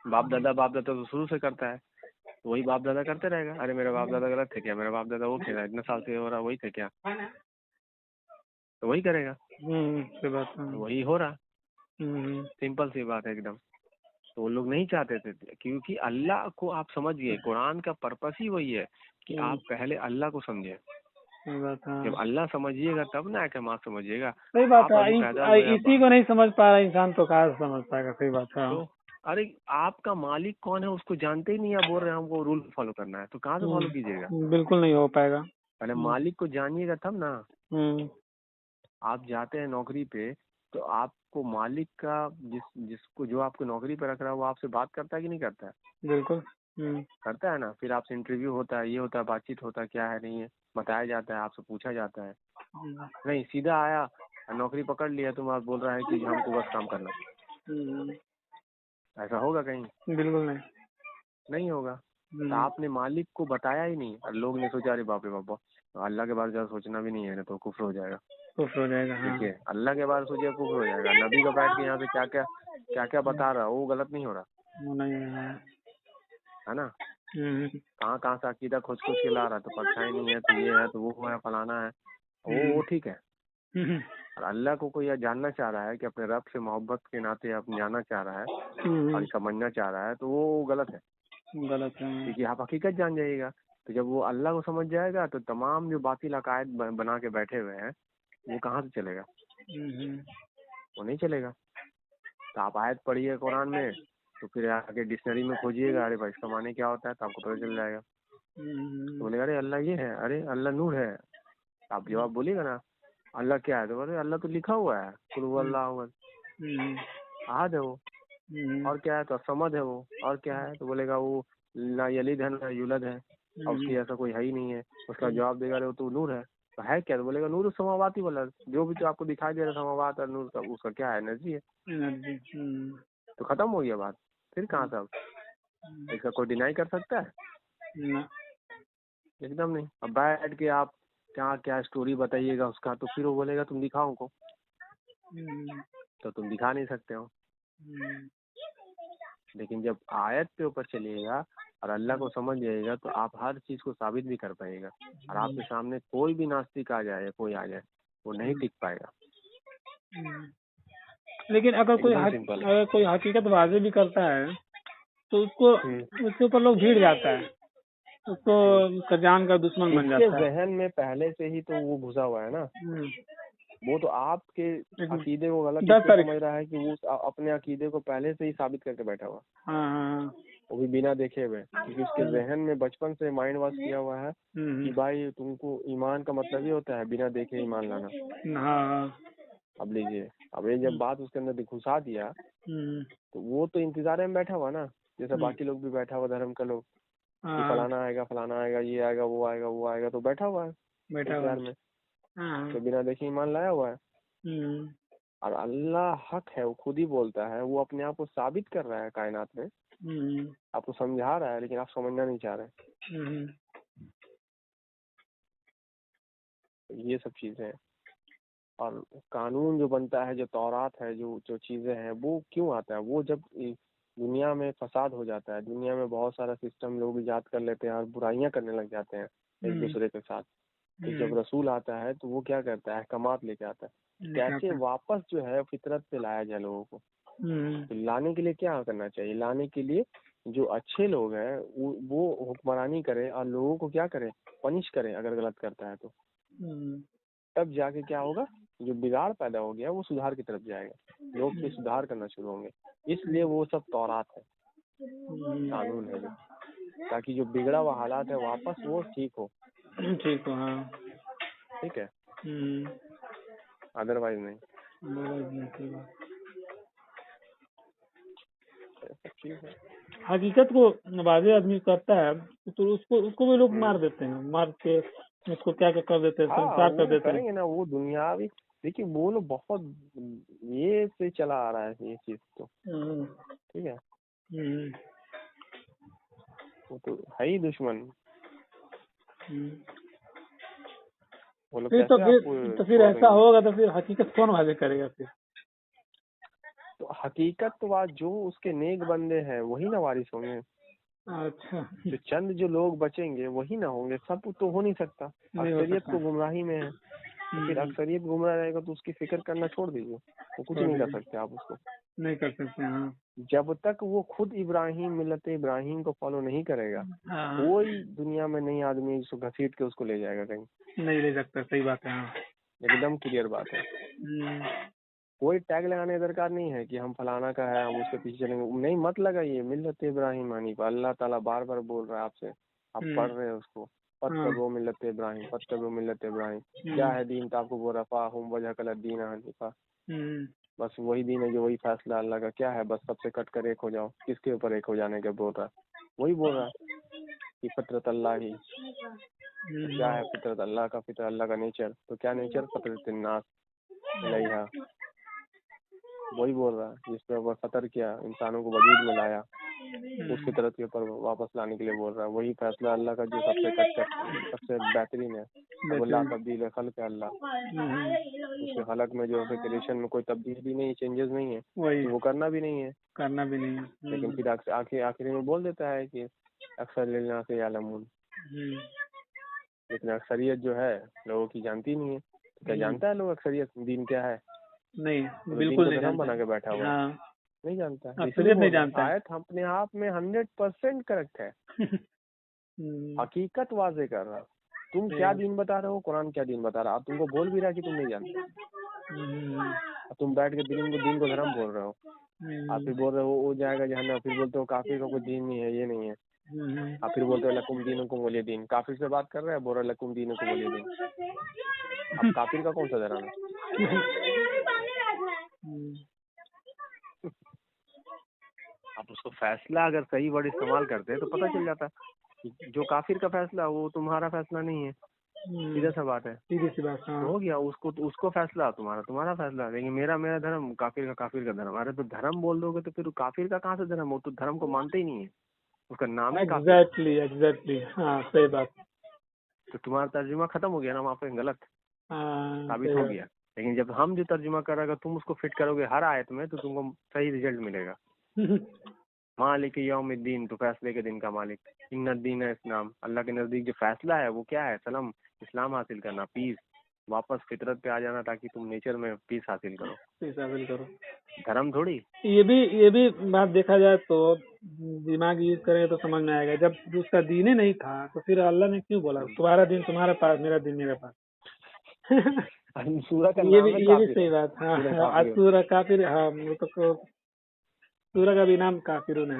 बाप दादा तो शुरू से करता है, वही बाप दादा करते रहेगा। अरे मेरे बाप दादा गलत थे क्या, मेरा बाप दादा वो खेला इतने साल से हो रहा वही थे क्या, तो वही करेगा। तो वही हो रहा। सिंपल सी बात है एकदम। तो वो लोग नहीं चाहते थे, क्योंकि अल्लाह को आप समझिए, कुरान का पर्पस ही वही है कि आप पहले अल्लाह को समझे। जब अल्लाह समझिएगा तब ना अहकाम समझिएगा। सही बात है। इसी को नहीं समझ पा रहा इंसान तो कहाँ से समझ पाएगा। सही बात है। तो अरे आपका मालिक कौन है उसको जानते ही नहीं, आप बोल रहे हैं हमको रूल फॉलो करना है, तो कहाँ से फॉलो कीजिएगा। बिल्कुल नहीं हो पाएगा। पहले मालिक को जानिएगा तब ना। आप जाते हैं नौकरी पे तो आपको मालिक का जिसको जो आपको नौकरी पे रख रहा है वो आपसे बात करता है कि नहीं करता है? बिल्कुल करता है ना। फिर आपसे इंटरव्यू होता है, ये होता है, बातचीत होता है, क्या है नहीं है बताया जाता है, आपसे पूछा जाता है। नहीं सीधा आया नौकरी पकड़ लिया, तुम आप बोल रहा है कि हमको बस काम करना, ऐसा होगा कहीं? बिल्कुल नहीं होगा। तो आपने मालिक को बताया ही नहीं, और लोग ने सोचा अरे बाप रे बाप, अल्लाह के बारे में ज्यादा सोचना भी नहीं है ना, तो कुफ्र हो जाएगा। देखिए अल्लाह के बारे में सोचिए कुफ्र हो जाएगा। नबी का बैठ के यहाँ से क्या क्या बता रहा है वो गलत नहीं हो रहा है ना। कहाँ से अकीदा खोज के ला रहा है, तो परछाई नहीं है, तो ये है, तो वो है, फलाना है, वो ठीक है। और अल्लाह को कोई जानना चाह रहा है कि अपने रब से मोहब्बत के नाते अपने जानना चाह रहा है और समझना चाह रहा है, तो वो गलत है। क्योंकि आप हकीकत जान जाइएगा। तो जब वो अल्लाह को समझ जाएगा तो तमाम जो बातिल अकायद बना के बैठे हुए हैं वो कहाँ से चलेगा, वो नहीं चलेगा। तो आप आयत पढ़िए कुरान में, तो फिर आगे डिक्शनरी में खोजिएगा, अरे भाई इसका माने क्या होता है, तो आपको पता चल जाएगा। तो बोलेगा अरे अल्लाह ये है, अरे अल्लाह नूर है। आप जवाब बोलेगा ना अल्लाह क्या है, तो बोले अल्लाह तो लिखा हुआ है कुल हुवल्लाहु अहद, अहद है वो। और क्या है, तो समद है वो। और क्या है, तो बोलेगा वो ना यलिद है ना युलद है, और उसकी ऐसा कोई है ही नहीं है। उसका जवाब देगा अरे वो तो नूर है। तो है क्या, तो बोलेगा नूर समावाती वाला, जो भी तो आपको दिखाई दे रहा समावात और नूर का, उसका क्या है, एनर्जी है। तो खत्म हो गया बात, फिर कहाँ था। इसका कोई डिनाई कर सकता है? एकदम नहीं। अब बैठ के आप क्या क्या स्टोरी बताइएगा उसका, तो फिर वो बोलेगा तुम दिखाओ को, तो तुम दिखा नहीं सकते हो। लेकिन जब आयत के ऊपर चलिएगा और अल्लाह को समझ जाइएगा, तो आप हर चीज को साबित भी कर पाएगा। और आपके सामने कोई भी नास्तिक आ जाए, कोई आ जाए, वो नहीं टिक पाएगा। लेकिन अगर कोई हकीकत वाजे भी करता है तो उसको उसके ऊपर लोग भीड़ जाता है, उसको उसका जान का दुश्मन बन जाता है। जहन में पहले से ही तो वो घुसा हुआ है ना। वो तो आपके अकीदे को गलत समझ रहा है कि वो अपने अकीदे को पहले से ही साबित करके बैठा हुआ, वो भी बिना देखे हुए, क्योंकि उसके जहन में बचपन से माइंड वॉश किया हुआ है कि भाई तुमको ईमान का मतलब ही होता है बिना देखे ईमान लाना। अब लीजिए, अब ये जब बात उसके अंदर घुसा दिया, तो वो तो इंतजार में बैठा हुआ ना, जैसे बाकी लोग भी बैठा हुआ धर्म का लोग, कि फलाना आएगा, ये आएगा, वो आएगा, तो बैठा हुआ है इंतजार में, तो बिना देखे ईमान लाया हुआ है। और अल्लाह हक है, वो खुद ही बोलता है, वो अपने आप को साबित कर रहा है कायनात में, आपको समझा रहा है, लेकिन आप समझना नहीं चाह रहे। ये सब चीजें, और कानून जो बनता है, जो तौरात है, जो चीजें हैं, वो क्यों आता है, वो जब दुनिया में फसाद हो जाता है, दुनिया में बहुत सारा सिस्टम लोग इजाद कर लेते हैं और बुराइयां करने लग जाते हैं एक दूसरे के साथ, तो जब रसूल आता है तो वो क्या करता है, अहकामात लेके आता है, कैसे वापस जो है फितरत पे लाया जाए लोगों को। तो लाने के लिए क्या करना चाहिए, लाने के लिए जो अच्छे लोग हैं वो हुक्मरानी करे और लोगों को क्या करे, पनिश करे अगर गलत करता है तो। तब जाके क्या होगा, जो बिगाड़ पैदा हो गया वो सुधार की तरफ जाएगा, लोग फिर सुधार करना शुरू होंगे। इसलिए वो सब तौरात है, कानून है, ताकि जो बिगड़ा हुआ हालात है वापस वो ठीक हो। हाँ ठीक है, अदरवाइज नहीं। हकीकत को नवाजे आदमी करता है तो उसको भी लोग मार देते हैं, मार के उसको क्या कर देते हैं, संस्कार कर देते हैं ना। वो दुनियावी, देखिए वो लोग बहुत ये से चला आ रहा है ये चीज तो, ठीक है, वो तो है ही दुश्मन। तो फिर ऐसा होगा तो फिर हकीकत कौन वाजे करेगा फिर? तो हकीकतवाद जो उसके नेक बंदे हैं वही ना वारिस होंगे। अच्छा, जो चंद जो लोग बचेंगे वही ना होंगे, सब तो हो नहीं सकता। अक्सरियत तो गुमराही में है, तो फिर अक्सरियत गुमराह रहेगा तो उसकी फिक्र करना छोड़ दीजिए, वो कुछ नहीं कर सकते, आप उसको नहीं कर सकते। हाँ, जब तक वो खुद इब्राहिम मिलत इब्राहिम को फॉलो नहीं करेगा, कोई दुनिया में नहीं आदमी उसको घसीट के उसको ले जाएगा कहीं, नहीं ले सकता। सही बात है, एकदम क्लियर बात है। कोई टैग लगाने दरकार नहीं है कि हम फलाना का है, हम उसके पीछे चलेंगे, नहीं, मत लगाइए। मिल्लत इब्राहिम हनीफ, अल्लाह ताला बार बार बोल रहा है आपसे, आप पढ़ रहे हैं उसको, फत्तबो मिल्लत इब्राहिम, फत्तबो मिल्लत इब्राहिम। क्या है दीन, तो आपको बोल रहा हम वजह कलर दीन हनीफा, बस वही दीन है जो वही फैसला अल्लाह का क्या है, बस सबसे कट कर एक हो जाओ। किसके ऊपर एक हो जाने के बोल रहा है, वही बोल रहा है कि फितरत अल्लाह ही, क्या है फितरत अल्लाह का, फितरत अल्लाह का नेचर, तो क्या नेचर, फितरत नास इलैहा, वही बोल रहा है जिसपे वो फतर किया, इंसानों को वजूद में लाया, उस फितरत के ऊपर वापस लाने के लिए बोल रहा है। वही फैसला अल्लाह का जो सबसे बेहतरीन है, अल्लाह तब्दील है खल्क है अल्लाह, उसके खलक में जो है क्रिएशन में कोई तब्दीली नहीं, चेंजेस नहीं है, वो करना भी नहीं है। लेकिन फिर आखिर में बोल देता है कि अक्सर लिल्लाह से यालमून, लेकिन अक्सरियत जो है लोगों की जानती नहीं है। क्या जानता है लोग अक्सरियत दीन क्या है? नहीं, बिल्कुल नहीं जानता, बना के बैठा हुआ नहीं जानता, नहीं जानता। आयत अपने आप में 100% करेक्ट है। हकीकत वाजे कर रहा, तुम क्या दीन बता रहे हो, कुरान क्या दीन बता रहा, अब तुमको बोल भी रहा है कि तुम नहीं जानते, तुम बैठ के दीन को धर्म बोल रहे हो, आप फिर बोल रहे हो वो जाएगा जहन्नम, फिर बोलते हो काफिर का कोई दीन नहीं है, ये नहीं है। आप फिर बोलते हो लकुम दीनुकुम वलिय दीन। काफिर से बात कर रहे हैं, बोल रहे लकुम दीनुकुम वलिय दीन। अब काफिर का कौन सा धर्म है? आप उसको फैसला अगर सही वर्ड इस्तेमाल करते हैं तो पता चल जाता है जो काफिर का फैसला वो तुम्हारा फैसला नहीं है। सीधा सा बात है, सीधी सी बात। हाँ। तो हो गया, उसको फैसला तुम्हारा फैसला। लेकिन मेरा धर्म, काफिर का धर्म। अरे तो धर्म बोल दोगे तो फिर काफिर का कहाँ से धर्म? वो तो धर्म को मानते ही नहीं है, उसका नाम है काफिर। एग्जैक्टली हाँ सही बात। तो तुम्हारा तर्जुमा खत्म हो गया ना, वहाँ पे गलत साबित हो गया। लेकिन जब हम जो तर्जुमा करेगा तुम उसको फिट करोगे हर आयत में तो तुमको सही रिजल्ट मिलेगा। मालिक यौमिद्दीन, तो फैसले के दिन का मालिक। इन्नद्दीन है इस्लाम, अल्लाह के नजदीक जो फैसला है वो क्या है? सलम, इस्लाम हासिल करना, पीस, वापस फितरत पे आ जाना ताकि तुम नेचर में पीस हासिल करो। धर्म थोड़ी। ये भी बात देखा जाए तो दिमाग यूज करेंगे तो समझ में आएगा। जब उसका दीन ही नहीं था तो फिर अल्लाह ने क्यों बोला तुम्हारा दिन तुम्हारे पास, मेरा दिन मेरे पास? सूरह का ये नाम है भी काफिर। सही बात। हाँ सूरह काफिर। हाँ वो तो सूरह का भी नाम काफिरून है।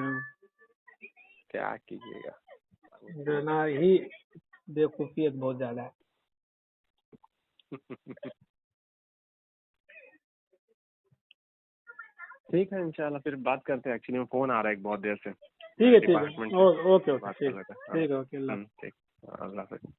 क्या कीजिएगा, ना ही बेवकूफियत बहुत ज्यादा है। ठीक है, इंशाल्लाह फिर बात करते हैं। एक्चुअली में फोन आ रहा है एक बहुत देर से। ठीक है डिपार्टमेंट से ओके बात कर लेते हैं। ठीक है ओके। ठीक, अल्लाह हाफिज़।